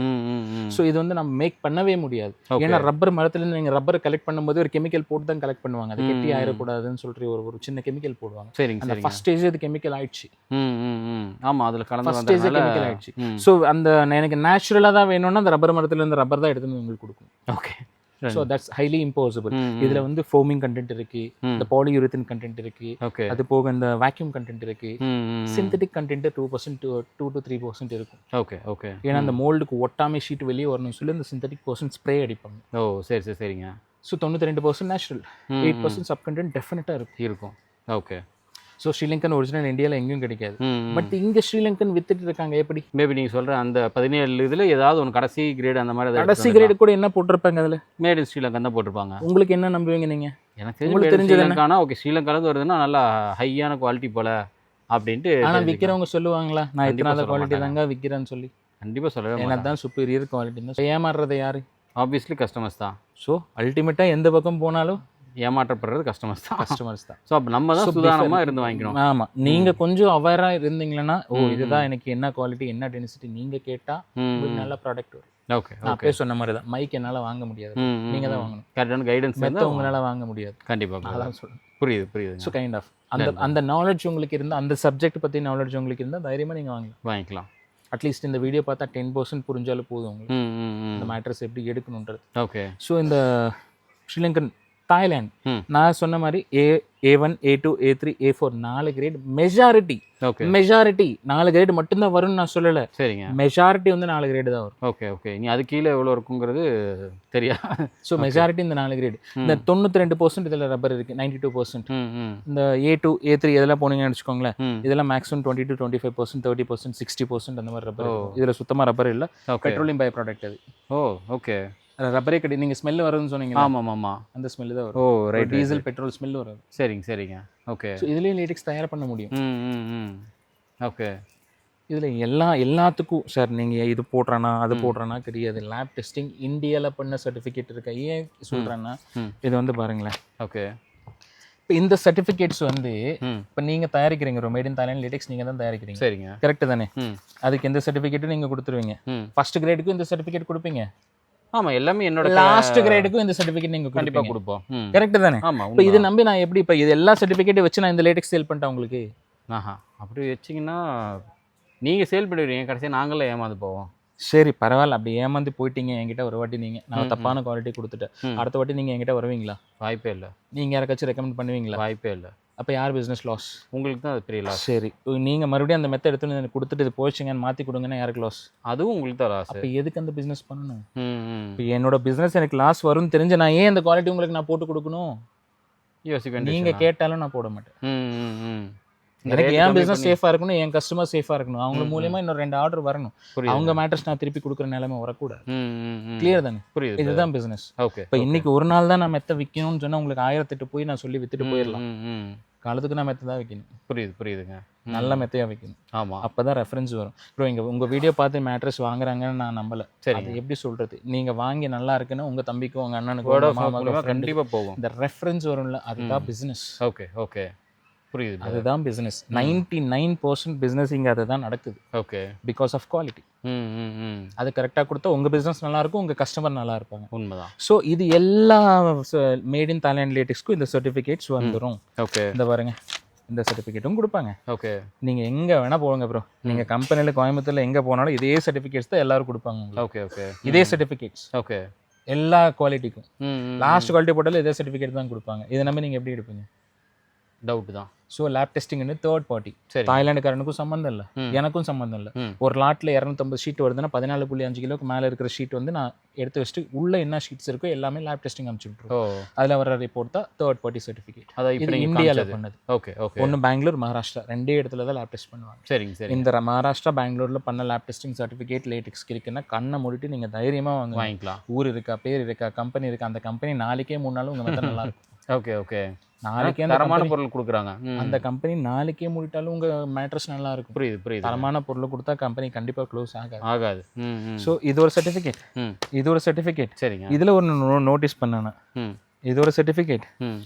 ஸோ இது வந்து நம்ம மேக் பண்ணவே முடியாது. ஏன்னா ரப்பர் மரத்துல இருந்து நீங்க ரப்பர் கலெக்ட் பண்ணும்போது ஒரு கெமிக்கல் போட்டு தான் கலெக்ட் பண்ணுவாங்க. அது கெட்டி ஆயிடக்கூடாதுன்னு சொல்லிட்டு ஒரு சின்ன கெமிக்கல் போடுவாங்க. சரிங்க. ஃபர்ஸ்ட் ஸ்டேஜ் அது கெமிக்கல் ஆயிடுச்சு. ஆமா, அதுல கலந்து ஃபர்ஸ்ட் ஸ்டேஜ் கெமிக்கல் ஆயிடுச்சு. ஸோ அந்த எனக்கு நேச்சுரலா தான் வேணும்னா அந்த ரப்பர் மரத்துல இருந்து ரப்பர் தான் எடுத்து உங்களுக்கு கொடுக்கும். Okay. So that's highly impossible. இதுல வந்து foaming content இருக்கு, இந்த polyurethane content இருக்கு, அது போக இந்த vacuum content இருக்கு, synthetic content 2% to 3% இருக்கும். Okay okay. ஏன்னா அந்த மோல்டுக்கு ஒட்டாமை ஷீட் வெளியே வரணும்னு சொல்லி அந்த synthetic portion ஸ்ப்ரே அடிப்பாங்க. ஓ சரி சரிங்க. ஸோ 92% நேச்சுரல், 8% சப் கண்டென்ட் டெஃபினட்டாக இருக்கும். ஓகே. ஸோ ஸ்ரீலங்கன் ஒரிஜினல் இந்தியாவில் எங்கேயும் கிடைக்காது. பட் இங்கே ஸ்ரீலங்கன் வித்துட்டு இருக்காங்க. எப்படி? மேபி நீங்கள் சொல்கிற அந்த 17 இதில் ஏதாவது ஒன்று கடைசி கிரேட் அந்த மாதிரி கடைசி கிரேடு கூட என்ன போட்டிருப்பாங்க அதில்? மேட் இன் ஸ்ரீலங்கன் தான் போட்டிருப்பாங்க. உங்களுக்கு என்ன நம்புவீங்க நீங்கள்? எனக்கு தெரிஞ்சதுன்னா ஓகே ஸ்ரீலங்காலேருந்து வருதுன்னா நல்லா ஹையான குவாலிட்டி போல அப்படின்ட்டு. ஆனால் விற்கிறவங்க சொல்லுவாங்களா நான் இத்தனாத குவாலிட்டி தாங்க விற்கிறேன்னு சொல்லி? கண்டிப்பாக சொல்லவே என்ன தான் சுப்பீரியர் குவாலிட்டி தான். ஏமாறுறது யாரு? ஆப்வியஸ்லி கஸ்டமர்ஸ் தான். ஸோ அல்டிமேட்டாக எந்த பக்கம் போனாலும் ஏமாற்றப்படுறது கஸ்டமர்ஸ் தான். ஸோ அப்போ நம்ம தான் So, சுதாரணமாக இருந்து வாங்கிக்கணும். ஆமாம், நீங்கள் கொஞ்சம் அவேராக இருந்தீங்கன்னா இதுதான் எனக்கு என்ன குவாலிட்டி என்ன டென்சிட்டி நீங்கள் கேட்டால் உங்களுக்கு நல்ல ப்ராடக்ட் வரும். ஓகே. அப்பயே சொன்ன மாதிரி தான் மைக் என்னால் வாங்க முடியாது, நீங்கள் தான் வாங்கணும். கரெக்டான கைடன்ஸ் மெத்த உங்களால் வாங்க முடியாது. கண்டிப்பாக அதான் சொல்லுங்கள். புரியுது. ஸோ கைண்ட் ஆஃப் அந்த நாலேஜ் உங்களுக்கு இருந்தால், அந்த சப்ஜெக்ட் பற்றி நாலேஜ் உங்களுக்கு இருந்தால் தைரியமாக நீங்கள் வாங்கிக்கலாம். அட்லீஸ்ட் இந்த வீடியோ பார்த்தா 10% புரிஞ்சாலும் போதும் உங்களுக்கு இந்த மேட்ரஸ் எப்படி எடுக்கணுன்றது. ஓகே. ஸோ இந்த ஸ்ரீலங்கன் தாய்லாந்து நான் சொன்ன மாதிரி A1 A2 A3 A4 4 great majority 4 great மட்டும்தான் வரும்னு நான் சொல்லலை. சரிங்க. மெஜாரிட்டி வந்து 4 கிரேடு தான் வரும். ஓகே. நீ அது கீழே எவ்வளோ இருக்குங்கிறது தெரியா. ஸோ மெஜாரிட்டி இந்த 4 கிரேடு. இந்த 92% இதில் ரப்பர் இருக்கு, 92%. இந்த A2 A3 இதெல்லாம் போனீங்கன்னு வச்சுக்கோங்களேன், இதெல்லாம் மேக்ஸிமம் 20 to 25%, 30%, 60% அந்த மாதிரி ரப்பர். இதில் சுத்தமாக ரப்பர் இல்லை, பெட்ரோலியம் பை ப்ராடக்ட் அது. ஓகே. ரப்பரே கிடையாது. நீங்கள் ஸ்மெல் வருதுன்னு சொன்னீங்க. ஆமாம் அந்த ஸ்மெல் தான் வரும். ரைட். டீசல் பெட்ரோல் ஸ்மெல் வரும். சரிங்க. ஓகே. ஸோ இதுலேயும் லேடெக்ஸ் தயார் பண்ண முடியும். ஓகே. இதில் எல்லாத்துக்கும் சார் நீங்கள் இது போடுறேன்னா அது போடுறேன்னா கிடையாது. லேப் டெஸ்டிங் இந்தியாவில் பண்ண சர்டிஃபிகேட் இருக்கா. ஏன் சொல்கிறேன்னா இது வந்து பாருங்களேன். ஓகே. இப்போ இந்த சர்டிஃபிகேட்ஸ் வந்து இப்போ நீங்கள் தயாரிக்கிறீங்க மேட் இன் தாய்லாந்து லேடெக்ஸ் நீங்கள் தான் தயாரிக்கிறீங்க. சரிங்க. கரெக்டு தானே? அதுக்கு எந்த சர்டிஃபிகேட்டும் நீங்கள் கொடுத்துருவீங்க. ஃபர்ஸ்ட் கிரேடுக்கும் இந்த சர்டிஃபிகேட் கொடுப்பீங்க. ஆமா, எல்லாமே என்னோட லாஸ்ட் கிரேடுக்கும் இந்த சர்டிஃபிகேட் நீங்கள் கண்டிப்பாக கொடுப்போம். கரெக்டு தானே? ஆமாம். இப்போ இது நம்பி நான் எப்படி இப்போ இது எல்லா சர்டிஃபிகேட்டும் வச்சு நான் இந்த லேடெக்ஸ் சேல் பண்ணிட்டேன் உங்களுக்கு? அப்படி வச்சிங்கன்னா நீங்கள் சேல் பண்ணிடுவீங்க, கடைசியாக நாங்களே ஏமாந்து போவோம். சரி பரவாயில்ல, அப்படி ஏமாந்து போயிட்டீங்க என்கிட்ட ஒரு வாட்டி, நீங்கள் நான் தப்பான குவாலிட்டி கொடுத்துட்டேன், அடுத்த வாட்டி நீங்கள் என்கிட்ட வருவீங்களா? வாய்ப்பே இல்லை. நீங்கள் யாருக்காச்சும் ரெக்கமெண்ட் பண்ணுவீங்களா? வாய்ப்பே இல்லை. அப்போ யார் பிஸ்னஸ் லாஸ்? உங்களுக்கு தான் அது பெரிய லாஸ். சரி, நீங்கள் மறுபடியும் அந்த மெத்தட் எடுத்து எனக்கு கொடுத்துட்டு இது போச்சுங்கன்னு மாற்றி கொடுங்கன்னா யாருக்கு லாஸ்? அதுவும் உங்களுக்கு தான் லாஸ். அப்போ எதுக்கு அந்த பிஸ்னஸ் பண்ணணும்? இப்போ என்னோட பிஸ்னஸ் எனக்கு லாஸ் வரும்னு தெரிஞ்சு நான் ஏன் அந்த குவாலிட்டி உங்களுக்கு நான் போட்டு கொடுக்கணும்? யோசிக்க நீங்கள் கேட்டாலும் நான் போட மாட்டேன். எனக்கு என் பிஸ்னஸ் சேஃபாக இருக்கணும், என் கஸ்டமர் சேஃபாக இருக்கணும், அவங்க மூலியமா இன்னொரு 2 ஆர்டர் வரணும். அவங்க மேட்டர்ஸ் நான் திருப்பி கொடுக்குற நிலைமை வரக்கூடாது. கிளியர் தானே? புரியுது. இதுதான் பிஸ்னஸ். ஓகே. இப்போ இன்னைக்கு ஒரு நாள் தான் நான் மெத்த விற்கணும்னு சொன்னால் உங்களுக்கு 1008 போய் நான் சொல்லி வித்துட்டு போயிடலாம். காலத்துக்கு நான் மெத்த தான் வைக்கணும். புரியுதுங்க. நல்ல மெத்தையாக வைக்கணும். ஆமாம், அப்போ தான் ரெஃபரன்ஸ் வரும். ப்ரோ இங்கே உங்கள் வீடியோ பார்த்து மேட்ரஸ் வாங்குறாங்கன்னு நான் நம்பலை. சரி, அது எப்படி சொல்கிறது? நீங்கள் வாங்கி நல்லா இருக்குன்னு உங்கள் தம்பிக்கும் உங்கள் அண்ணனுக்கும் கண்டிப்பாக போகும். இந்த ரெஃபரன்ஸ் வரும்ல, அதுதான் பிஸ்னஸ். ஓகே ஓகே, புரியுது. அதுதான் பிஸ்னஸ். 99% பிஸ்னஸ் இங்கே அதுதான் நடக்குது. ஓகே. Because of quality. அது கரெக்டாக கொடுத்தா உங்கள் பிஸ்னஸ் நல்லாயிருக்கும், உங்கள் கஸ்டமர் நல்லா இருப்பாங்க. உண்மைதான். ஸோ இது எல்லா மேட் இன் தாய்லாந்து லேட்டெக்ஸ்க்கும் இந்த சர்டிஃபிகேட்ஸ் வந்துடும். ஓகே. இந்த பாருங்க, இந்த சர்டிஃபிகேட்டும் கொடுப்பாங்க. ஓகே. நீங்கள் எங்கே வேணால் போடுங்க ப்ரோ, நீங்கள் கம்பெனியில் கோயம்புத்தூரில் எங்கே போனாலும் இதே சர்டிஃபிகேட்ஸ் தான் எல்லாரும் கொடுப்பாங்க. Okay okay. இதே சர்டிஃபிகேட்ஸ். ஓகே. எல்லா குவாலிட்டிக்கும் லாஸ்ட் குவாலிட்டி போட்டாலும் இதே சர்டிஃபிகேட் தான் கொடுப்பாங்க. இதை நம்பி நீங்கள் எப்படி எடுப்பீங்க? டவுட் தான். ஸோ லேப் டெஸ்டிங்னு தேர்ட் பார்ட்டி. சரி. தாய்லாண்டுக்காரனுக்கும் சம்மந்தம் இல்லை, எனக்கும் சம்மந்தம் இல்லை. ஒரு லாட்டில் 250 ஷீட் வருதுன்னா 14.5 கிலோக்கு மேலே இருக்கிற ஷீட் வந்து நான் எடுத்து வச்சுட்டு உள்ள என்ன ஷீட்ஸ் இருக்கோ எல்லாமே லேப் டெஸ்டிங் அனுப்பிச்சு விட்டுருவோம். அதில் வர ரிப்போர்ட் தான் தேர்ட் பார்ட்டி சர்டிஃபிகேட். அதாவது இப்போ இந்தியாவில் பண்ணது. Okay okay. ஒன்று பெங்களூர், மகாராஷ்டிரா, 2 இடத்துல தான் லேப் டெஸ்ட் பண்ணுவாங்க. சரிங்க சரி. இந்த மகாராஷ்டிரா பெங்களூரில் பண்ண லேப் டெஸ்டிங் சர்டிஃபிகேட் லேட்டெக்ஸ் இருக்குன்னா கண்ணை மூடிட்டு நீங்கள் தைரியமாக வாங்கிக்கலாம். ஊர் இருக்கா, பேர் இருக்கா, கம்பெனி இருக்கா, அந்த கம்பெனி நாளைக்கே 3 நாள் உங்கள் மெத்தட் நல்லா இருக்கும். Okay okay. நாளைக்கே தரமான பொருள் கொடுக்குறாங்க. அந்த கம்பெனி நாளைக்கே மூடிட்டாலும் உங்க மேட்ரஸ் நல்லா இருக்கும். புரியுது புரியுது. தரமான பொருள் கொடுத்தா கம்பெனி கண்டிப்பா க்ளோஸ் ஆகாது. ஸோ இது ஒரு சர்டிஃபிகேட். இது ஒரு சர்டிஃபிகேட். சரிங்க. இதுல ஒரு நோட்டீஸ் பண்ணேன். இது ஒரு சர்டிஃபிகேட்.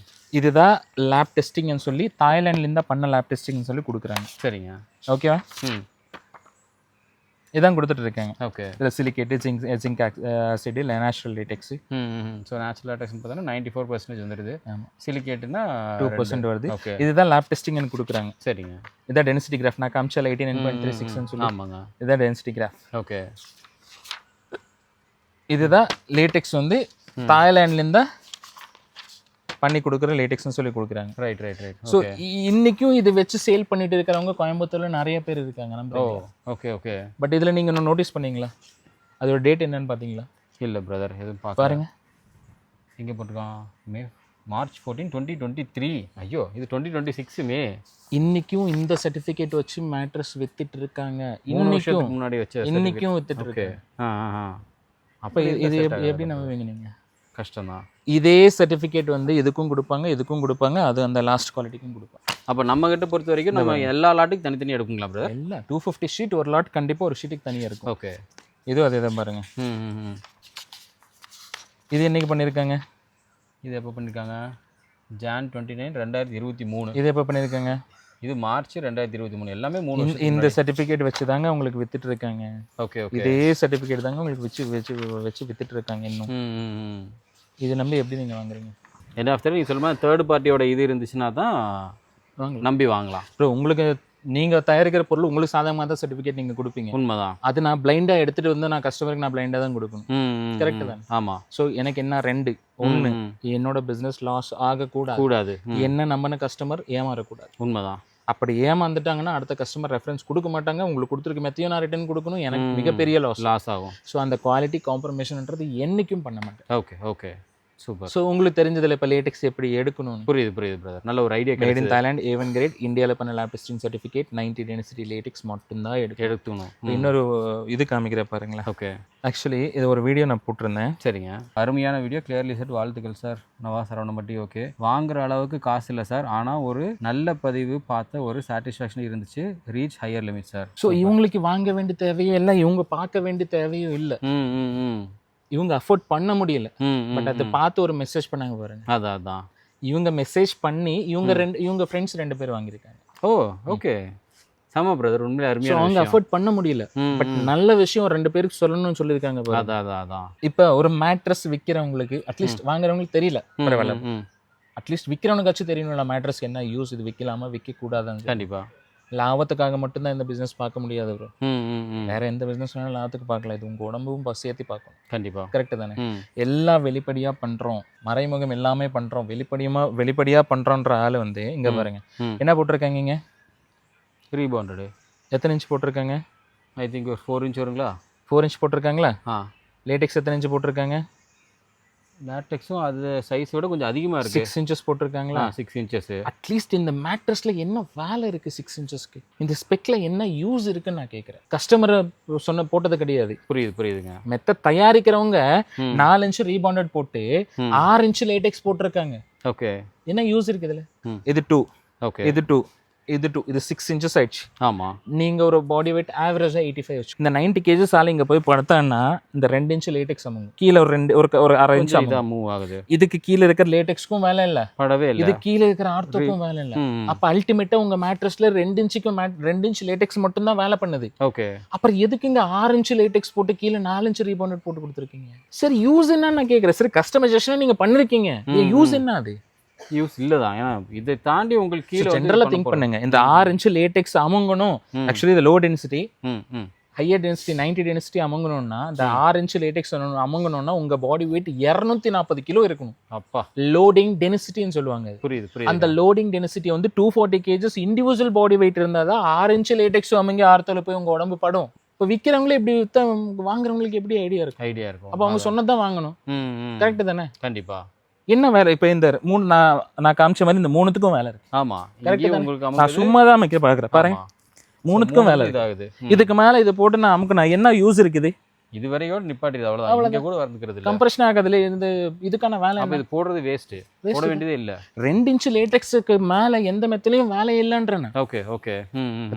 இதுதான் லேப் டெஸ்டிங்னு சொல்லி தாய்லாந்துல இருந்தா பண்ண லேப் டெஸ்டிங்னு சொல்லி கொடுக்குறாங்க. சரிங்க. ஓகேவா? இதான் கொடுத்துட்டு இருக்காங்க. ஓகே. இதில் சிலிக்கேட்டு, ஜிங்க் ஆசிட், இல்லை natural LaTeX. So natural LaTeX பார்த்தீங்கன்னா 94% வந்துடுது. சிலிக்கேட்டுனா 2% வருது. இதுதான் லேப் டெஸ்டிங்னு கொடுக்குறாங்க. சரிங்க. இதான் டென்சிட்டி கிராஃப். நான் காமிச்சால 89.36 சொல்லி. ஆமாங்க. இதான் டென்சிட்டி கிராஃப். ஓகே. இதுதான் லேட்டெக்ஸ் வந்து தாய்லாண்ட்லேருந்து பண்ணி கொடுக்குற லேட்டெக்ஸ்னு சொல்லி கொடுக்குறாங்க. Right right right. ஸோ இன்னைக்கும் இது வச்சு சேல் பண்ணிட்டு இருக்கிறவங்க கோயம்புத்தூர்ல நிறைய பேர் இருக்காங்க. நம்ம ஓகே ஓகே. பட் இதில் நீங்கள் இன்னும் நோட்டீஸ் பண்ணீங்களா? அதோட டேட் என்னன்னு பார்த்தீங்களா? இல்லை பிரதர், எதுவும் பாருங்க. எங்கே போட்டிருக்கான்? March 14, 2023. ஐயோ, இது 2026 மே. இன்னைக்கும் இந்த சர்டிஃபிகேட் வச்சு மேட்ரஸ் வித்துட்டு இருக்காங்க. இன்னைக்கும் முன்னாடி வச்சு இன்னைக்கும் வித்துட்டு இருக்கு. அப்போ இது எப்படி நம்புவீங்க நீங்கள்? கஷ்டம்தான். இதே சர்டிஃபிகேட் வந்து இதுக்கும் கொடுப்பாங்க, இதுக்கும் கொடுப்பாங்க, அது அந்த லாஸ்ட் குவாலிட்டிக்கும் கொடுப்பாங்க. அப்போ நம்ம கிட்ட பொறுத்த வரைக்கும் நம்ம எல்லா லாட்டுக்கும் தனித்தனியாக எடுக்குங்களா பிரதர்? இல்லை, 250 ஷீட் ஒரு லாட் கண்டிப்பாக ஒரு ஷீட்டுக்கு தனியாக இருக்கும். ஓகே. இதுவும் அதே தான் பாருங்க. இது என்னைக்கு பண்ணியிருக்காங்க? இது எப்போ பண்ணியிருக்காங்க? Jan 29, 2023. இது எப்போ பண்ணியிருக்காங்க? இது March 2023. எல்லாமே 3 வருஷம். இந்த சர்டிஃபிகேட் வச்சு தாங்க உங்களுக்கு வித்துட்டு இருக்காங்க. Okay okay. இதே சர்டிஃபிகேட் தாங்க உங்களுக்கு வச்சு வித்துட்டு இருக்காங்க இன்னும். இது நம்பி எப்படி நீங்கள் வாங்குறீங்க? என்ன ஆஃப்டர் நீங்கள் சொல்லுமா தேர்ட் பார்ட்டியோட இது இருந்துச்சுன்னா தான் நம்பி வாங்கலாம். ப்ரோ உங்களுக்கு நீங்கள் தயாரிக்கிற பொருள் உங்களுக்கு சாதகமாக தான் சர்டிஃபிகேட் நீங்கள் கொடுப்பீங்க. உண்மைதான். அது நான் பிளைண்டாக எடுத்துகிட்டு வந்து நான் கஸ்டமருக்கு நான் பிளைண்டாக தான் கொடுக்கணும். கரெக்டு தான். ஆமாம். ஸோ எனக்கு என்ன 2 1 என்னோட பிஸ்னஸ் லாஸ் ஆகக்கூடாது, என்ன நம்பின கஸ்டமர் ஏமாறக்கூடாது. உண்மைதான். அப்படி ஏமாந்துட்டாங்கன்னா அடுத்த கஸ்டமர் ரெஃபரன்ஸ் கொடுக்க மாட்டாங்க. உங்களுக்கு கொடுத்துருக்க மெத்தையும் நான் ரிட்டர்ன் கொடுக்கணும், எனக்கு மிகப்பெரிய லாஸ் ஆகும். ஸோ அந்த குவாலிட்டி காம்ப்ரமைஷன்ன்றது என்றைக்கும் பண்ண மாட்டேன். Okay okay. சூப்பர். ஸோ உங்களுக்கு தெரிஞ்சதில் இப்போ லேட்டெக்ஸ் எப்படி எடுக்கணும்னு. புரியுது பிரதர். நல்ல ஒரு idea. Made in Thailand, A1 grade, இந்தியாவில் பண்ண lab testing certificate, 90 density latex மட்டும்தான் எடுக்கணும். இன்னொரு இது காமிக்கிற பாருங்களேன். ஓகே. ஆக்சுவலி இது ஒரு வீடியோ நான் போட்டிருந்தேன். சரிங்க. அருமையான வீடியோ, கிளியர்லி செட். வாழ்த்துக்கள் சார். நவா சரவணம்பட்டி. ஓகே. வாங்குற அளவுக்கு காசு இல்லை சார், ஆனால் ஒரு நல்ல பதிவு பார்த்த ஒரு சாட்டிஸ்ஃபேக்ஷன் இருந்துச்சு. Reach higher limit sir. So இவங்களுக்கு வாங்க வேண்டிய தேவையும் இல்லை, இவங்க பார்க்க வேண்டிய தேவையும் இல்லை. இவங்க அஃபோர்ட் பண்ண முடியல, பட் அதை பார்த்து ஒரு மெசேஜ் பண்ணாங்க பாருங்க. அதான் இவங்க மெசேஜ் பண்ணி இவங்க ஃப்ரெண்ட்ஸ் 2 பேர் வாங்கியிருக்காங்க. ஓ ஓகே. சம பிரதர், உண்மையிலே அருமையா. அவங்க அஃபோர்ட் பண்ண முடியல, பட் நல்ல விஷயம் 2 பேருக்கு சொல்லணும்னு சொல்லியிருக்காங்க. அதான் இப்போ ஒரு மேட்ரஸ் விற்கிறவங்களுக்கு அட்லீஸ்ட் வாங்குறவங்களுக்கு தெரியல, பரவாயில்ல, அட்லீஸ்ட் விற்கிறவனுக்காச்சும் தெரியணும்ல மேட்ரஸ் என்ன யூஸ், இது விற்கலாமா விற்க கூடாதுன்னு. கண்டிப்பா. லாபத்துக்காக மட்டும்தான் இந்த பிசினஸ் பார்க்க முடியாது ப்ரோ. வேற எந்த பிசினஸ் வேணாலும் லாபத்துக்கு பார்க்கலாம், இது உங்க உடம்பும் சேர்த்து பார்க்கணும். கண்டிப்பா. கரெக்ட் தானே? எல்லாம் வெளிப்படையா பண்றோம், மறைமுகம் எல்லாமே பண்றோம், வெளிப்படையா பண்றோன்ற ஆளு வந்து இங்க பாருங்க என்ன போட்டிருக்காங்க. இங்க ரீபாண்டட் எத்தனை இன்ச் போட்டிருக்காங்க? ஐ திங்க் ஒரு 4 இன்ச் வருங்களா? 4 இன்ச் போட்டிருக்காங்களா? லேட்டெக்ஸ் எத்தனை இன்ச் போட்டிருக்காங்க? லேட்டெக்ஸும் அது சைஸ் விட கொஞ்சம் அதிகமாக இருக்குது. 6 inches போட்டிருக்காங்களா? 6 inches. அட்லீஸ்ட் இந்த மேட்ரஸில் என்ன வேலை இருக்குது 6 inchesக்கு? இந்த ஸ்பெக்கில் என்ன யூஸ் இருக்குன்னு நான் கேட்குறேன். கஸ்டமரை போட்டது கிடையாது. புரியுதுங்க. மெத்த தயாரிக்கிறவங்க 4 inch ரீபாண்டட் போட்டு 6 inch லேட்டெக்ஸ் போட்டிருக்காங்க. ஓகே. என்ன யூஸ் இருக்குது இதில்? இது 2. ஓகே. இது 2, இது 6 inches ஆயிடுச்சு. ஆமாம். நீங்கள் ஒரு பாடி வெயிட் ஆவரேஜாக 85 வச்சு இந்த 90 kgs ஆள் இங்கே போய் படுத்தான்னா இந்த 2 inch லேட்டெக்ஸ் அமுங்க, கீழே ஒரு அரை இன்ச் மூவ் ஆகுது. இதுக்கு கீழே இருக்கிற லேட்டெக்ஸ்க்கும் வேலை இல்லை, படவே இல்லை. இது கீழே இருக்கிற ஆர்த்தோக்கும் வேலை இல்லை. அப்போ அல்டிமேட்டா உங்க மேட்ரஸ்ல 2 inch லேட்டெக்ஸ் மட்டும் தான் வேலை பண்ணுது. ஓகே. அப்புறம் எதுக்கு இங்க 6 inch லேட்டெக்ஸ் போட்டு கீழே 4 inch ரீபாண்டட் போட்டு கொடுத்துருக்கீங்க? சரி யூஸ் என்ன நான் கேட்குறேன். சரி கஸ்டமைசேஷன் நீங்க பண்ணிருக்கீங்க, யூஸ் என்ன? அது யூஸ் இல்லதான். ஏன்னா இதை தாண்டி உங்களுக்கு கீழே ஜென்ரலா திங்க் பண்ணுங்க. இந்த 6 inch லேட்டெக்ஸ் அமுங்கணும். ஆக்சுவலி இது low density, higher density 90 density அமுங்கணும்னா இந்த 6 inch லேட்டெக்ஸ் அமுங்கணும்னா உங்க பாடி வெயிட் 240 கிலோ இருக்கணும். அப்பா. லோடிங் டென்சிட்டின்னு சொல்லுவாங்க. புரியுது. அந்த லோடிங் டென்சிட்டி வந்து 240 kgs இண்டிவிஜுவல் பாடி வெயிட் இருந்தாதான் 6 inch லேட்டெக்ஸ் அமுங்கி ஆர்த்தோல போய் உங்க உடம்பு படும். இப்போ விற்கிறவங்களே இப்படி வாங்குறவங்களுக்கு எப்படி ஐடியா இருக்கும்? அப்போ அவங்க சொன்னதான் வாங்கணும். கரெக்ட் தானே? கண்டிப்பா. என்ன வேலை? இப்போ இந்த 3 நான் காமிச்ச மாதிரி இந்த 3த்துக்கும் வேலை இருக்கு. ஆமா. நான் சும்மா தான் வைக்க பார்க்குறேன் பாருங்க, 3த்துக்கும் வேலை இருக்கு. இதுக்கு மேல இது போட்டு நான் அமுக்கு நான் என்ன யூஸ் இருக்குது? இதுவரையோட நிப்பாட்டிது அவ்வளவுதான். இங்க கூட வரதுக்கிறது இல்ல, கம்ப்ரஷன் ஆகாதுல. இந்த இதுக்கான வேலை அப்ப இது போடுறது வேஸ்ட், போட வேண்டியதே இல்ல. 2 inch லேட்டெக்ஸ்க்கு மேல எந்த மெத்தலையும் வேலை இல்லன்றேன். ஓகே.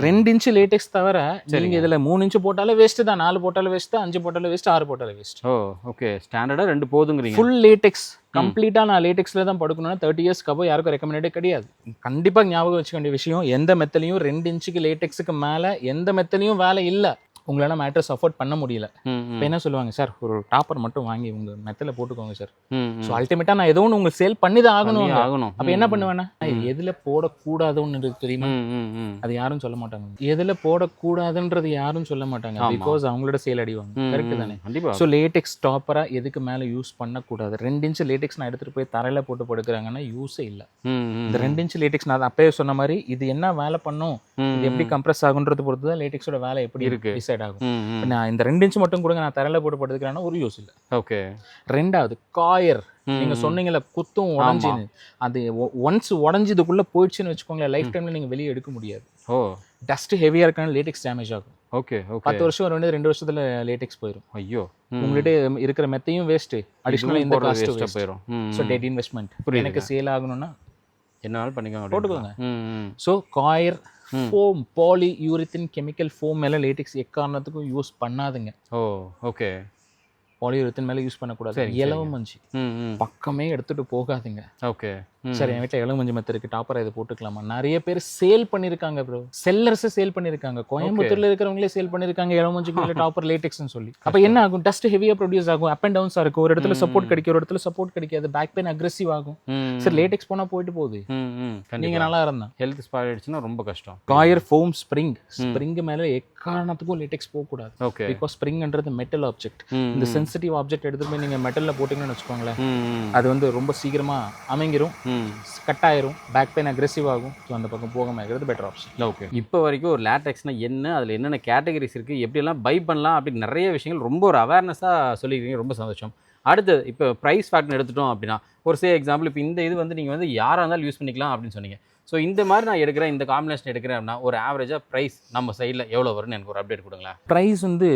2 inch லேட்டெக்ஸ் தவிர நீங்க இதுல 3 inch போட்டாலே வேஸ்ட் தான், 4 போட்டாலே வேஸ்ட் தான், 5 போட்டாலே வேஸ்ட், 6 போட்டாலே வேஸ்ட். ஓகே. ஸ்டாண்டர்டா 2 போதுங்கறீங்க. ஃபுல் லேட்டெக்ஸ் கம்ப்ளீட்டா நான் லேட்டெக்ஸ்ல தான் படுக்கணும்னா 30 years கபோ யாருக்கும் ரெக்கமெண்டே கிடையாது. கண்டிப்பா ஞாபகம் வச்சுக்க வேண்டிய விஷயம், எந்த மெத்தலையும் 2 inchக்கு லேட்டெக்ஸுக்கு மேல எந்த மெத்தலையும் வேலை இல்ல. உங்களால மேட்ரஸ் அஃபோர்ட் பண்ண முடியல, இப்போ என்ன சொல்லுவாங்க, சார் ஒரு டாப்பர் மட்டும் வாங்கி உங்க மெத்தல போட்டுக்கோங்க சார். ஸோ அல்டிமேட்டா நான் ஏதோ ஒன்று உங்களுக்கு சேல் பண்ணி தான் ஆகணும். அப்போ என்ன பண்ணுவேன்னா, எதுல போடக்கூடாதுன்னு தெரியுமா? அது யாரும் சொல்ல மாட்டாங்க. எதுல போடக்கூடாதுன்றது யாரும் சொல்ல மாட்டாங்க, பிகாஸ் அவங்களோட சேல் அடிவாங்க. கரெக்ட் தானே? ஸோ லேட்டெக்ஸ் டாப்பரா எதுக்கு மேல யூஸ் பண்ணக்கூடாது. 2 inch லேட்டெக்ஸ் நான் எடுத்துட்டு போய் தரையில போட்டு படுக்கிறாங்கன்னா யூஸே இல்லை. இந்த 2 inch லேட்டெக்ஸ் நான் அப்பயே சொன்ன மாதிரி இது என்ன வேலை பண்ணும், இது எப்படி கம்ப்ரஸ் ஆகுன்றது பொறுத்து தான் லேட்டெக்ஸோட வேலை எப்படி இருக்கு ஆகும். நான் இந்த 2 inch மட்டும் கொடுங்க நான் தரையில போட்டு படுத்துக்கிறேன்னா ஒரு யூஸ் இல்லை. ஓகே. ரெண்டாவது காயர், நீங்க சொன்னீங்கல்ல குத்தும் உடஞ்சின்னு, அது ஒன்ஸ் உடஞ்சதுக்குள்ள போயிடுச்சுன்னு வச்சுக்கோங்களேன், லைஃப் டைம்ல நீங்க வெளியே எடுக்க முடியாது. டஸ்ட் ஹெவியா இருக்கனால லேட்டெக்ஸ் டேமேஜ் ஆகும். ஓகே. 10 வருஷம் வர வேண்டியது 2 வருஷத்துல லேட்டெக்ஸ் போயிடும். ஐயோ. உங்கள்கிட்ட இருக்கிற மெத்தையும் வேஸ்ட், அடிஷனல் இந்த காஸ்ட் போயிடும். So dead investment. எனக்கு சேல் ஆகணும்னா என்னாலும் பண்ணிக்கோங்க, போட்டுக்கோங்க. So coir, foam, polyurethane chemical foam மேல லேட்டெக்ஸ் எக்காரணத்துக்கும் யூஸ் பண்ணாதுங்க. ஓகே. பாலியூரித்தின் மேல யூஸ் பண்ணக்கூடாது. இலவ மஞ்சி பக்கமே எடுத்துட்டு போகாதீங்க. ஓகே. சரி, என் வீட்டில் இளவு மஞ்சள் மெத்த இருக்கு, டாப்பரா இதை போட்டுக்கலாமா? நிறைய பேர் சேல் பண்ணிருக்காங்க ப்ரோ, செல்லர்ஸை சேல் பண்ணிருக்காங்க, கோயம்புத்தூர்ல இருக்கிறவங்களே சேல் பண்ணிருக்காங்க இளவு மஞ்சுக்கு மேல டாப்பர் லேட்டெக்ஸ்னு சொல்லி. அப்ப என்ன ஆகும், டஸ்ட் ஹெவியா ப்ரொடியூஸ் ஆகும், அப் அண்ட் டவுன்ஸா இருக்கும், ஒரு இடத்துல சப்போர்ட் கிடைக்கும், ஒரு இடத்துல சப்போர்ட் கிடைக்காது, பேக் பெயின் அக்ரெசிவ் ஆகும். சரி, லேட்டெக்ஸ் போனா போயிட்டு போகுது, நீங்க நல்லா இருந்தா ஹெல்த் ஸ்பாயில் ஆயிடுச்சுன்னா ரொம்ப கஷ்டம். காயர், ஃபோம், ஸ்ப்ரிங் மேல எக்காரணத்துக்கும் லேட்டெக்ஸ் போக கூடாது. ஓகே. பிகாஸ் ஸ்ப்ரிங்ன்றது மெட்டல் ஆப்ஜெக்ட். இந்த சென்சிட்டிவ் ஆப்ஜெக்ட் எடுத்து போய் நீங்க மெட்டல்ல போட்டீங்கன்னு வச்சுக்கோங்களேன், அது வந்து ரொம்ப சீக்கிரமா அமைங்கிரும், கட் ஆயிரும், பேக் பெயின் அக்ரெசிவ் ஆகும். ஸோ அந்த பக்கம் போகாமல் இருக்கிறது பெட்டர் ஆப்ஷன். ஓகே. இப்போ வரைக்கும் ஒரு லேட்டெக்ஸ்னா என்ன, அதில் என்னென்ன கேட்டகரிஸ் இருக்குது, எப்படியெல்லாம் பை பண்ணலாம் அப்படின்னு நிறைய விஷயங்கள் ரொம்ப ஒரு அவேர்னஸாக சொல்லியிருக்கீங்க. ரொம்ப சந்தோஷம். அடுத்து இப்போ ப்ரைஸ் ஃபேக்டர் எடுத்துட்டோம் அப்படின்னா ஒரு எக்ஸாம்பிள் இப்போ இந்த இது வந்து நீங்கள் வந்து யாராக இருந்தாலும் யூஸ் பண்ணிக்கலாம் அப்படின்னு சொன்னீங்க. ஸோ இந்த மாதிரி நான் எடுக்கிறேன், இந்த காம்பினேஷன் எடுக்கிறேன் அப்படின்னா ஒரு ஆவரேஜாக ப்ரைஸ் நம்ம சைடில் எவ்வளோ வரும்னு எனக்கு ஒரு அப்டேட் கொடுங்களேன். ப்ரைஸ் வந்து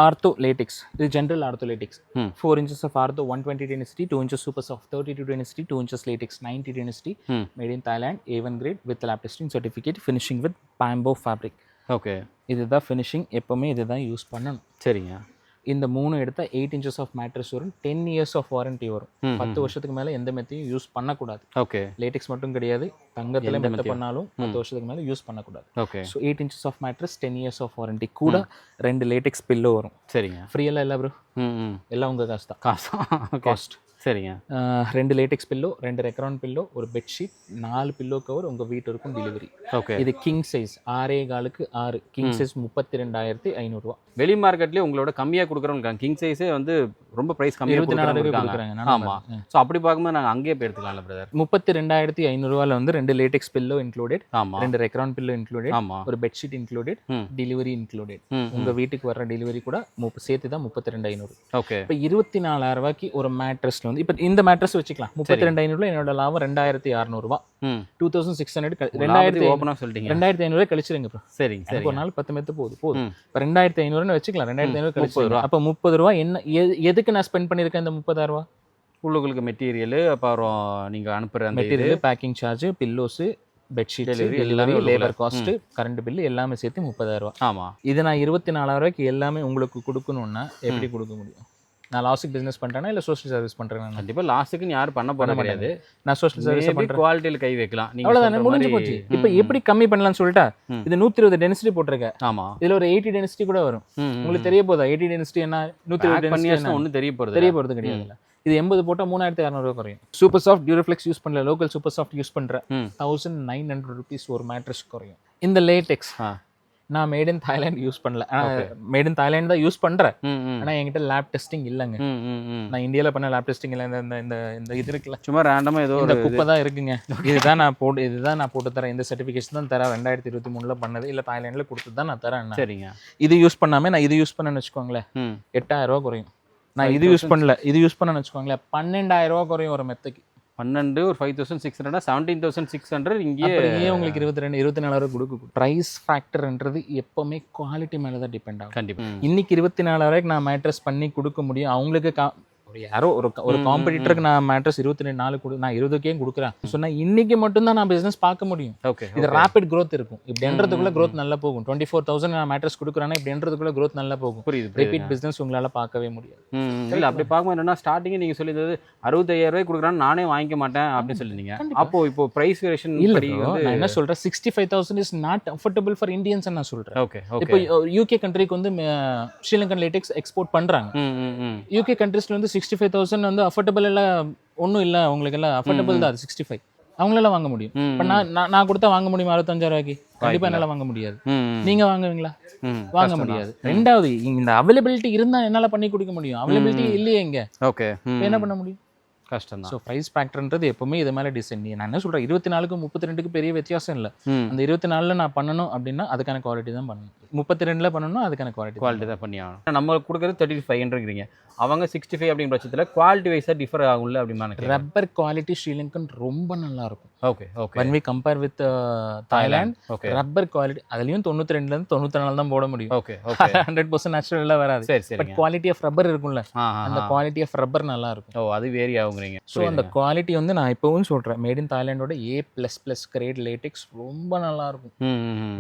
ஆர்த்தோ லேட்டிக்ஸ், இது general ortho latex, 4 inches of ortho, 120 density, 2 inches super soft, 32 density, 2 inches latex, 90 density, made in Thailand, A1 grade with lab testing certificate, finishing with bamboo fabric. Okay, இதுதான் finishing, எப்போவுமே இதுதான் use பண்ணணும். சரிங்க. இந்த 3 எடுத்தால் 8 inches of mattress வரும், 10 years of warranty வரும். 10 வருஷத்துக்கு மேலே எந்த மெத்தையும் யூஸ் பண்ணக்கூடாது. ஓகே, லேட்டெக்ஸ் மட்டும் கிடையாது, தங்கத்தில் மெத்த பண்ணாலும் 10 வருஷத்துக்கு மேலே யூஸ் பண்ணக்கூடாது. Okay, so 8 inches of mattress, 10 years of warranty, கூட 2 லேட்டெக்ஸ் பில்லோ வரும். சரிங்க. ஃப்ரீயெல்லாம் இல்லை ப்ரோ, எல்லாம் உங்கள் காசு தான். காஸ்ட். சரிங்க. 2 லேட்டெக்ஸ் பில்லோ, 2 ரெக்ரான் பில்லோ, ஒரு பெட்ஷீட், 4 பில்லோ கவர் உங்கள் வீட்டு இருக்கும் டெலிவரி. ஓகே, இது கிங் சைஸ் 6.4 கிங் சைஸ் 32,500 வெளி மார்க்கெட்லேயே உங்களோட கம்மியாக கொடுக்குறவங்க கிங் சைஸே வந்து ரொம்ப ப்ரைஸ் கம்மியாக 24,000 கொடுக்குறாங்க. ஆமாம். ஸோ அப்படி பார்க்கும்போது நாங்கள் அங்கேயே போய் எடுத்துக்கலாம்ல பிரதர். 32,500 வந்து 2 லேட்டெக்ஸ் பில்லோ இன்க்ளூடெட், ஆமாம், 2 ரெக்ரான் பில்லோ இன்க்ளூடெட், ஆமாம், ஒரு பெட்ஷீட் இன்க்ளூடெட், டெலிவரி இன்க்ளூடெட். உங்கள் வீட்டுக்கு வர டெலிவரி கூட சேர்த்து தான் 32,500. ஓகே, இப்போ 24,000 ரூபாய்க்கு ஒரு மேட்ரஸ்ல வந்து இப்போ இந்த மேட்ரஸ் வச்சுக்கலாம். 32,500 என்னோட லாபம் 2,600. 2,600 ஓப்பனாக சொல்லிட்டீங்க. 2,500 கழிச்சிருங்க ப்ரோ. சரிங்க. சரி, ஒரு நாள் 10 மெத்து போதும். இப்போ 2,500 வச்சுக்கலாம். 2,500 கழிச்சு அப்போ 30 ரூபா என்ன எதுக்கு நான் ஸ்பெண்ட் பண்ணியிருக்கேன் இந்த 30,000 ரூபா? உள்ளுகளுக்கு மெட்டீரியல், அப்புறம் நீங்கள் அனுப்புகிற material, packing charge, pillows, bedsheet, delivery, labour cost, current bill எல்லாமே சேர்த்து 30,000 ரூபா. ஆமாம். இது நான் 24,000 ரூபாய்க்கு எல்லாமே உங்களுக்கு கொடுக்கணும்னா எப்படி கொடுக்க முடியும்? நான் லாஸ்ட்டுக்கு பிஸ்னஸ் பண்ணுறேன்னா இல்லை சோஷியல் சர்வீஸ் பண்ணுறேன்? கண்டிப்பாக லாஸ்ட்டுக்கு யாரும் பண்ண போகிற கிடையாது. நான் சோஷியல் சர்வீஸ் பண்ணுறேன், குவாலிட்டியில் கை வைக்கலாம். அவ்வளோதானே, முடிஞ்சு போச்சு. இப்போ எப்படி கம்மி பண்ணலாம்னு சொல்லிட்டா, இது 120 டென்சிட்டி போட்டிருக்கேன். ஆமாம், இதில் ஒரு 80 டென்சிட்டி கூட வரும். உங்களுக்கு தெரிய போதா 80 டென்சிட்டி என்ன? 120 டென்சிட்டி ஒன்றும் தெரிய போகிறது கிடையாது. இது 80 போட்டால் 3,600 குறையும். சூப்பர் சாஃப்ட் டியூரோஃப்ளெக்ஸ் யூஸ் பண்ணல, லோக்கல் சூப்பர் சாஃப்ட் யூஸ் பண்ணுறேன், 1,900 rupees ஒரு மேட்ரஸ் குறையும். இந்த லேட்டெக்ஸ் நான் மேட் இன் தாய்லாந்து யூஸ் பண்ணல, மேட் இன் தாய்லாந்து தான் யூஸ் பண்ணுறேன். ஆனால் என்கிட்ட லேப் டெஸ்டிங் இல்லைங்க. நான் இந்தியாவில் பண்ண லேப் டெஸ்டிங் இல்லை. இந்த இது இருக்குல்ல, சும்மா ரேண்டமாக ஏதோ இந்த குப்பை தான் இருக்குங்க. இதுதான் நான் போட்டு தரேன். இந்த சர்டிஃபிகேஷன் தான் தரேன். 2023 பண்ணது இல்லை, தாய்லாண்டில் கொடுத்து தான் நான் தரேன். சரிங்க. இது யூஸ் பண்ணாமல் நான் இது யூஸ் பண்ணேன்னு வச்சுக்கோங்களேன், 8,000 ரூபா குறையும். நான் இது யூஸ் பண்ணல, இது யூஸ் பண்ணேன்னு வச்சுக்கோங்களேன், 12,000 ரூபா குறையும் ஒரு மெத்தைக்கு. 12 ஒரு 5,600 17,600. இங்கே உங்களுக்கு 24,000 கொடுக்கும். ப்ரைஸ் ஃபேக்டர்ன்றது எப்பவுமே குவாலிட்டி மேலே தான் டிபெண்ட் ஆகும். கண்டிப்பாக. இன்னைக்கு 24,000 நான் மேட்ரஸ் பண்ணி கொடுக்க முடியும். அவங்களுக்கு யாரோ ஒரு காம்படிட்டருக்கு நான் மேட்ரஸ் 24 நான் 20K கொடுக்குறேன் சொன்னா இன்னைக்கு மட்டும்தான் நான் பிசினஸ் பார்க்க முடியும். ஓகே, இது ரேபிட் growth இருக்கும். இப்படின்றதுக்குள்ள growth நல்லா போகும். 24,000 நான் மேட்ரஸ் கொடுக்குறேன்னா இப்படின்றதுக்குள்ள growth நல்லா போகும். புரியுது. ரிப்பீட் பிசினஸ் உங்களால பார்க்கவே முடியாது. இல்லை அப்படி பார்க்கும்போது என்னன்னா, ஸ்டார்டிங்கே நீங்கள் சொல்லியிருந்தது 65,000 ரூபாய் கொடுக்குறான்னு நானே வாங்கிக்க மாட்டேன் அப்படின்னு சொல்லியிருந்தீங்க. அப்போ இப்போ ப்ரைஸ் வேரியேஷன் இல்லை, நான் என்ன சொல்றேன், 65,000 is not affordable for Indians நான் சொல்றேன். ஓகே, இப்போ யூகே கண்ட்ரிக்கு வந்து ஸ்ரீலங்கன் லேட்டெக்ஸ் எக்ஸ்போர்ட் பண்றாங்க. யூகே கண்ட்ரீஸ்ல வந்து 65,000 வந்து அஃபோர்டபுள் எல்லாம் ஒன்றும் இல்லை. அவங்களுக்கு எல்லாம் அஃபோர்டபுள் தான் அது 65. அவங்களால வாங்க முடியும். இப்போ நான் கொடுத்தா வாங்க முடியுமா 65,000 ரூபாய்க்கு? கண்டிப்பா என்னால வாங்க முடியாது. நீங்க வாங்குவீங்களா? வாங்க முடியாது. ரெண்டாவது, இந்த அவைலபிலிட்டி இருந்தா என்னால பண்ணி கொடுக்க முடியும். அவைலபிலிட்டி இல்லையே இங்க. ஓகே, என்ன பண்ண முடியும்? கஷ்டம் தான். ஸோ ப்ரைஸ் ஃபேக்டர்ன்றது எப்பவுமே இது மேலே டிசைன். நான் என்ன சொல்கிறேன், 24க்கும் 32க்கு பெரிய வித்தியாசம் இல்லை. அந்த 24ல் நான் பண்ணணும் அப்படின்னா அதுக்கான குவாலிட்டி தான் பண்ணணும். 32ல் பண்ணணும் அதுக்கான குவாலிட்டி தான் பண்ணி ஆகணும். நம்ம கொடுக்குறது 3500ங்கிறீங்க, அவங்க 65 அப்படிங்கிற பட்சத்தில் குவாலிட்டி வைஸாக டிஃபர் ஆகும்ல அப்படிமா? ரப்பர் குவாலிட்டி ஸ்ரீலங்கன் ரொம்ப நல்லா இருக்கும். Okay, okay. when we compare with Thailand, rubber quality அதுலயும் 92லேருந்து 94 தான் போட முடியும். Okay, okay. 100% நேச்சுரலாக வராது. சரி, சரி. பட் குவாலிட்டி ஆஃப் ரப்பர் இருக்கும்ல, அந்த குவாலிட்டி ஆஃப் ரப்பர் நல்லா இருக்கும். ஓ, அது வேரி ஆகுங்கிறீங்க. ஸோ அந்த குவாலிட்டி வந்து நான் இப்போவும் சொல்கிறேன், மேட் இன் தாய்லாண்டோட A++ கிரேட் லேட்டெக்ஸ் ரொம்ப நல்லா இருக்கும்.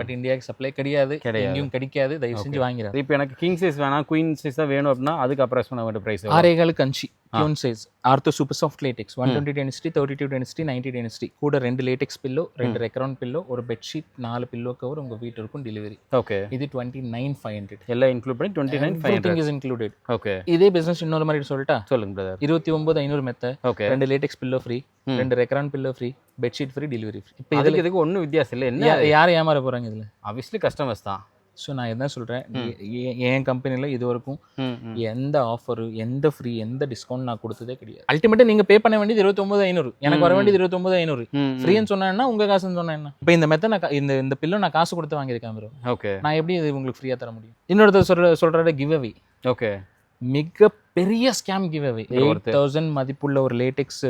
பட் இந்தியாவுக்கு சப்ளை கிடையாது, எங்கேயும் கிடைக்காது. தயவு செஞ்சு வாங்கிறாரு. இப்போ எனக்கு கிங் சைஸ் வேணாம், குயின் சைஸ் தான் வேணும் அப்படின்னா அதுக்கு அப்ரைஸ் பண்ண வேண்டிய ப்ரைஸ் 6.25 கஞ்சி queen size ortho super soft LaTeX 120 density, 32 density, 90 density, கூட 2 லேட்டெக்ஸ் பில்லோ, 2 ரெக்ரான் பில்லோ, ஒரு பெட்ஷீட், 4 பில்லோ கவர் உங்க வீட்டு இருக்கும் டெலிவரி. ஓகே, இது 29,500 எல்லாம் இன்க்ளூட் பண்ணி 29,500 everything is included. ஓகே. இதே பிசினஸ் இன்னொரு மாதிரி சொல்லிட்டா சொல்லுங்க பிரதர். 29,500 மெத்த, okay, 2 LaTeX pillow free, 2 Recron pillow free, bedsheet free, delivery free. இப்போ இதுக்கு ஒன்றும் வித்தியாசம் இல்லை. என்ன யார் ஏமாற போறாங்க இதுல? ஆப்வியஸ்லி கஸ்டமர்ஸ் தான். ஸோ நான் என்ன சொல்கிறேன், என் கம்பெனியில் இது வரைக்கும் எந்த ஆஃபரு, எந்த ஃப்ரீ, எந்த டிஸ்கவுண்ட் நான் கொடுத்ததே கிடையாது. அல்டிமேட்டாக நீங்கள் பே பண்ண வேண்டியது 29,500, எனக்கு வர வேண்டியது 29,500. ஃப்ரீன்னு சொன்னா உங்கள் காசுன்னு சொன்னா என்ன? இப்போ இந்த மெத்த நான் இந்த பில்லோ நான் காசு கொடுத்து வாங்கியிருக்கேன் ப்ரோ. ஓகே, நான் எப்படி இது உங்களுக்கு ஃப்ரீயாக தர முடியும்? இன்னொருத்தர் சொல்கிற கிவ் அவே. ஓகே, மிக பெரிய ஸ்கேம் கிவ் அவே. 8,000 மதிப்புள்ள ஒரு லேட்டெக்ஸ்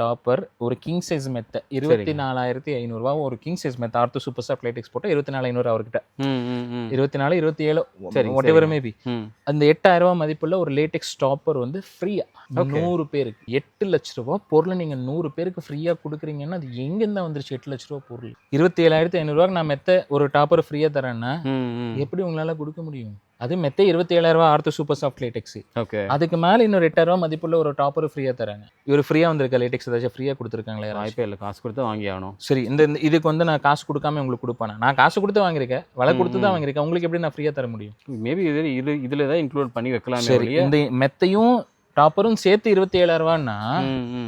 டாப்பர், ஒரு கிங் சைஸ் மெத்த 24,500 ரூபா. ஒரு கிங் சைஸ் மெத்த ஆர்த்தோ சூப்பர் சாஃப்ட் லேட்டெக்ஸ் போட்டு 24,500 அவர்கிட்ட. 24, 27 வாட் எவர் மேபி. அந்த 8,000 ரூபா மதிப்புள்ள ஒரு லேட்டெக்ஸ் டாப்பர் வந்து ஃப்ரீயா 100 பேருக்கு. 8 லட்ச ரூபா பொருளை நீங்க 100 பேருக்கு ஃப்ரீயா கொடுக்குறீங்கன்னா அது எங்கேருந்து வந்துருச்சு 8 லட்ச ரூபா பொருள்? 27,500 ரூபாய்க்கு நான் மெத்த ஒரு டாப்பர் ஃப்ரீயா தரேன்னா எப்படி உங்களால கொடுக்க முடியும்? அது மெத்த 27,000 ரூபா ஆர்த்தோ சூப்பர் சாஃப்ட் லேட்டெக்ஸ். அதுக்கு மேல இன்னொரு 8,000 ரூபா மதிப்புள்ள ஒரு டாப்பர் ஃப்ரீயா தராங்க. இவர் ஃப்ரீயா வந்திருக்க லேட்டெக்ஸ் ஏதாச்சும் ஃப்ரீயா கொடுத்துருக்காங்களே? வாய்ப்பே இல்லை, காசு கொடுத்து வாங்கி ஆகணும். சரி, இதுக்கு வந்து நான் காசு கொடுக்காம உங்களுக்கு கொடுப்பேன். நான் காசு கொடுத்து வாங்கியிருக்கேன், விலை கொடுத்து தான் வாங்கியிருக்கேன். உங்களுக்கு எப்படி நான் ஃப்ரீயா தர முடியும்? மேபி இதுல தான் இன்க்ளூட் பண்ணி வைக்கலாம். சரி, இந்த மெத்தையும் டாப்பரும் சேர்த்து 27,000 ரூபான்னா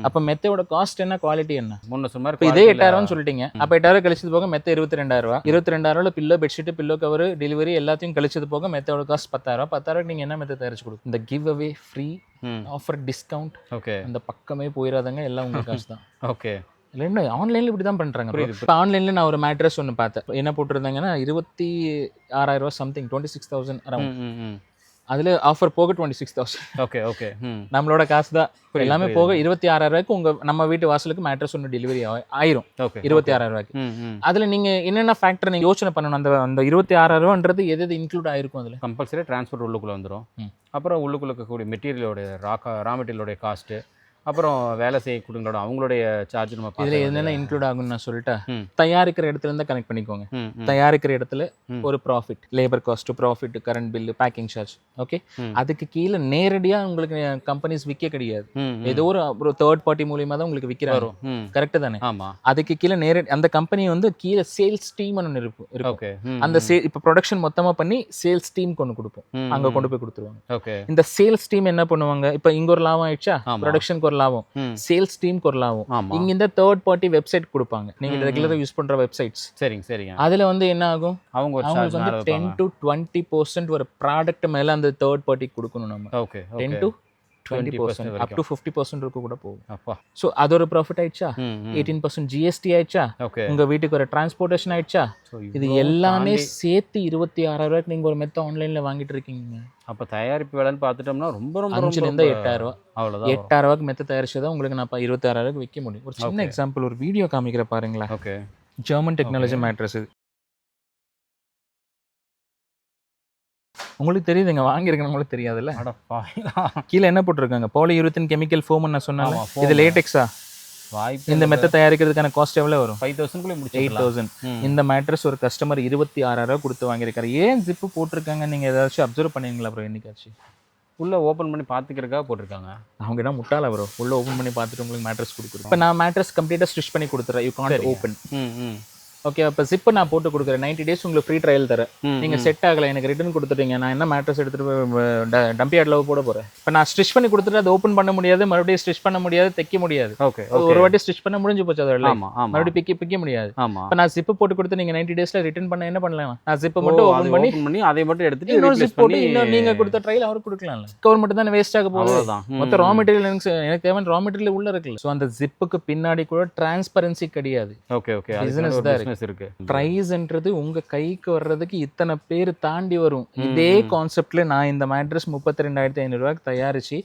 அப்ப மெத்தையோட காஸ்ட் என்ன, குவாலிட்டி என்ன? முன்ன சொன்ன இப்போ இதே 8,000 சொல்லிட்டீங்க. அப்ப 8,000 கழிச்சது போக மெத்த 22,000 ரூபா. 22,000 pillow bedsheet, pillow cover, delivery எல்லாத்தையும் கழிச்சது போக மெத்தையோட காஸ்ட் 10,000. 10,000 நீங்க என்ன மெத்த தயாரிச்சு கொடுக்கும்? இந்த give away, free offer, discount, அந்த பக்கமே போயிடாதங்க. எல்லாம் உங்க காசு தான். ஓகே. இல்லைன்னா ஆன்லைன்ல இப்படி தான் பண்றாங்க. இப்போ ஆன்லைன்ல நான் ஒரு மேட்ரஸ் ஒன்று பார்த்தேன். என்ன போட்டிருந்தாங்கன்னா 26,000 ரூபா சம்திங், 26,000 அரௌண்ட். அதுல ஆஃபர் போக 26,000. Okay okay. நம்மளோட காசு தான் எல்லாமே போக 26,000 ரூபாய்க்கு நம்ம வீட்டு வாசலுக்கு மேட்ரஸ் ஒன்று டெலிவரி ஆயிரும். 26,000 ரூபாய்க்கு. அதுல நீங்க என்னென்ன ஃபேக்டர் நீங்க யோசனை பண்ணணும்? அந்த 26,000 ரூபான்றது எது இன்க்ளூட் ஆயிருக்கும்? அதுல கம்பல்சரி டிரான்ஸ்போர்ட் உள்ளுக்குள்ள வந்துடும். அப்புறம் உள்ளுக்குள்ள இருக்கக்கூடிய மெட்டீரியலோட ரா மெட்டீரியலோட காஸ்ட், அப்புறம் வேலை செய்யக்கூடியவங்களோட அவங்களுடைய சார்ஜ் நம்ம இதுல என்னென்ன இன்க்ளூட் ஆகும்னு நான் சொல்லிட்டேன். தயாரிக்கிற இடத்துல இருந்து கனெக்ட் பண்ணிக்கோங்க. தயாரிக்கிற இடத்துல ஒரு profit, labour cost, profit, current bill, packing charge. Okay, அதுக்கு கீழே நேரடியா உங்களுக்கு கம்பெனிஸ் விற்க கிடையாது. ஏதோ ஒரு தேர்ட் பார்ட்டி மூலியமா தான் உங்களுக்கு விற்கிறாரு. கரெக்ட் தானே? ஆமா. அதுக்கு கீழே அந்த கம்பெனி வந்து கீழே சேல்ஸ் டீம் ஒன்று இருக்கும். அந்த இப்ப ப்ரொடக்ஷன் மொத்தமா பண்ணி சேல்ஸ் டீம் கொண்டு கொடுப்போம். அங்க கொண்டு போய் கொடுத்துருவாங்க. இந்த சேல்ஸ் டீம் என்ன பண்ணுவாங்க? இப்ப இங்க ஒரு லாபம் ஆயிடுச்சா, ப்ரொடக்ஷன் ஒரு லாபம், சேல்ஸ் டீம் ஒரு லாபம். இங்க இந்த தேர்ட் பார்ட்டி வெப்சைட் கொடுப்பாங்க. நீங்க ரெகுலரா யூஸ் பண்ற வெப்சைட்ஸ். சரிங்க சரிங்க. அதுல வந்து என்ன ஆகும்? அவங்களுக்கு வந்து 10 to 20% ஒரு ப்ராடக்ட் மேல அந்த தேர்ட் பார்ட்டி கொடுக்கணும் நம்ம. ஓகே. 10 to 20%, up to 50% இருக்க கூட போகும். அப்பா. சோ அது ஒரு ப்ராஃபிட் ஆயிடுச்சா? 18% ஜிஎஸ்டி ஆயிடுச்சா? உங்க வீட்டுக்கு ஒரு டிரான்ஸ்போர்ட்டேஷன் ஆயிடுச்சா? இது எல்லாமே சேர்த்து 26,000 ரூபாய்க்கு நீங்க ஒரு மெத்த ஆன்லைன்ல வாங்கிட்டு இருக்கீங்க. அப்ப தயாரிப்பு விலைன்னு பார்த்துட்டோம்னா ரொம்ப 8,000 ரூபாய். அவ்வளவுதான். 8,000 ரூபாய்க்கு மெத்த தயாரிச்சதா உங்களுக்கு நான் 26,000 ரூபாய்க்கு விற்க முடியும். ஒரு சின்ன எக்ஸாம்பிள், ஒரு வீடியோ காமிக்கிற பாருங்களேன். ஓகே. German technology mattress. இது உங்களுக்கு தெரியுதுங்க, வாங்கியிருக்கேன், உங்களுக்கு தெரியாதுல்ல? கீழே என்ன போட்டிருக்காங்க? பாலியூரித்தீன் கெமிக்கல் ஃபோம் நான் சொன்னாங்க. இது லேட்டெக்ஸா? இந்த மெத்த தயாரிக்கிறதுக்கான காஸ்ட் எவ்வளவு வரும்? 5,000. இந்த மேட்ரஸ் ஒரு கஸ்டமர் 26,000 ரூபாய் கொடுத்து வாங்கியிருக்காரு. ஏன் ஜிப்பு போட்டிருக்காங்க? நீங்க ஏதாச்சும் அப்சர்வ் பண்ணீங்களா ப்ரோ? என்னைக்காச்சு உள்ள ஓப்பன் பண்ணி பார்த்துக்கிறதுக்காக போட்டிருக்காங்க. அவங்க என்ன முட்டாள ப்ரோ? உள்ள ஓப்பன் பண்ணி பார்த்துட்டு உங்களுக்கு மேட்ரஸ் கொடுக்குறேன். இப்போ நான் மேட்ரஸ் கம்ப்ளீட்டாக ஸ்டிச் பண்ணி கொடுத்துறேன். You can't open. ஓகே, அப்போ ஜிப்பு நான் போட்டு கொடுக்குறேன். 90 days உங்களுக்கு ஃப்ரீ ட்ரையல் தரேன். நீங்க செட் ஆகலை, எனக்கு ரிட்டர்ன் கொடுத்துட்டீங்க. நான் என்ன மேட்ரஸ் எடுத்துட்டு டம்பி யார்ட்ல போட போறேன். இப்போ நான் ஸ்டிச் பண்ணி கொடுத்துட்டு அதை ஓப்பன் பண்ண முடியாது, மறுபடியும் ஸ்டிச் பண்ண முடியாது, தைக்க முடியாது. ஓகே. ஒரு வாட்டி ஸ்டிச் பண்ண முடிஞ்சு போச்சு. அதோட மறுபடியும் பிக்க முடியாது. இப்போ நான் ஜிப்பு போட்டு கொடுத்து நீங்க 90 daysல ரிட்டர்ன் பண்ண என்ன பண்ணலாம்? நான் ஜிப்பை மட்டும் ஓப்பன் பண்ணி அதை மட்டும் எடுத்துட்டு இன்னொரு ஜிப் போட்டு இன்னும் நீங்க கொடுத்த ட்ரையல் அவருக்கு கொடுக்கலாம்ல. கவர் மட்டும் தானே வேஸ்ட் ஆக போகுது. மொத்த ரா மெட்டீரியல் எனக்கு தேவையான ரா மெட்டீரியல் உள்ள இருக்குல்ல. ஸோ அந்த ஜிப்புக்கு பின்னாடி கூட டிரான்ஸ்பரன்சி கிடையாது. Okay okay. பிசினஸ் தான் இருக்கு. பிரைஸ்ன்றது உங்க கைக்கு வர்றதுக்கு இத்தனை பேர் தாண்டி வரும். இதே கான்செப்ட்ல நான் இந்த மேட்ரஸ் 32,500 ரூபாய்க்கு தயாரிச்சு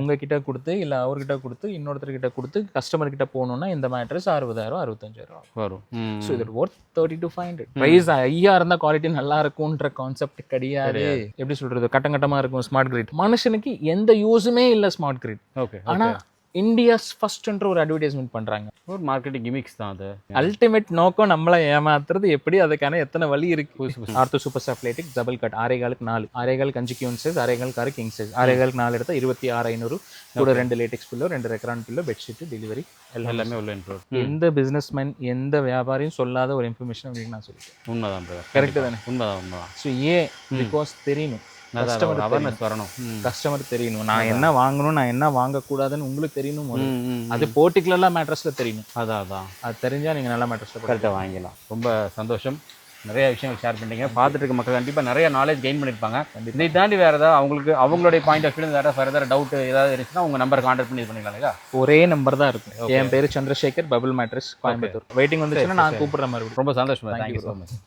உங்ககிட்ட கொடுத்து இல்ல அவர்கிட்ட கொடுத்து இன்னொருத்தர் கிட்ட கொடுத்து கஸ்டமர் கிட்ட போகணும்னா இந்த மேட்ரஸ் 60,000 65,000 வரும். ஸோ இது ஒர்த் 30 to 500. பிரைஸ் ஐயா இருந்தா குவாலிட்டி நல்லா இருக்கும்ன்ற கான்செப்ட் கிடையாது. எப்படி சொல்றது? கட்டங்கட்டமா இருக்கும் ஸ்மார்ட் கிரிட். மனுஷனுக்கு எந்த யூஸுமே இல்ல ஸ்மார்ட் கிரிட். ஆனா இந்தியாஸ் ஃபர்ஸ்ட்ன்ற ஒரு அட்வர்டைஸ்மெண்ட் பண்றாங்க. ஒரு மார்க்கெட்டிங் கிமிக்ஸ் தான் அது. அல்டிமேட் நோக்கம் நம்மளை ஏமாத்துறது. எப்படி அதுக்கான எத்தனை வழி இருக்கு? Ortho super soft LaTeX double cut 6.5 4 6.5 5 queen size 6.5 king size 6.5 4 எடுத்தா 26,500 கூட 2 LaTeX pillow 2 Recron pillow bedsheet delivery எல்லாமே உள்ள இன்க்ளூட். எந்த பிசினஸ்மேன் எந்த வியாபாரியும் சொல்லாத ஒரு இன்ஃபர்மேஷன் உங்களுக்கு நான் சொல்லிட்டேன். உண்மைதான். கரெக்ட் தானே? உண்மைதான். ஸோ ஏன்? பிகாஸ் தெரியணும், கஸ்டமர் தெரியணும். நான் என்ன வாங்கணும், நான் என்ன வாங்கக்கூடாதுன்னு உங்களுக்கு தெரியணும். அது பர்டிகுலரா மேட்ரஸ்ல தெரியணும். அதான் அது தெரிஞ்சா நீங்க நல்ல மேட்ரஸ்ல கரெக்டாக வாங்கிடலாம். ரொம்ப சந்தோஷம். நிறைய விஷயங்கள் ஷேர் பண்ணிட்டீங்க. பார்த்துட்டு இருக்க மக்கள் கண்டிப்பாக நிறைய நாலேஜ் கெயின் பண்ணியிருப்பாங்க. இதை தாண்டி வேறு ஏதாவது அவங்களுக்கு அவங்களுடைய பாயிண்ட் ஆஃப் வியூ வேறு ஃபர்தர் டவுட் ஏதாவது இருந்துச்சுன்னா உங்கள் நம்பர் கான்டாக்ட் பண்ணி இது பண்ணிக்கலாம் இல்லையா? ஒரே நம்பர் தான் இருக்கும். என் பேர் Chandrasekhar, bubble mattress, Coimbatore. Waiting வந்துச்சுன்னா நான் கூப்பிடுற மாதிரி. ரொம்ப சந்தோஷம். Thank you so much.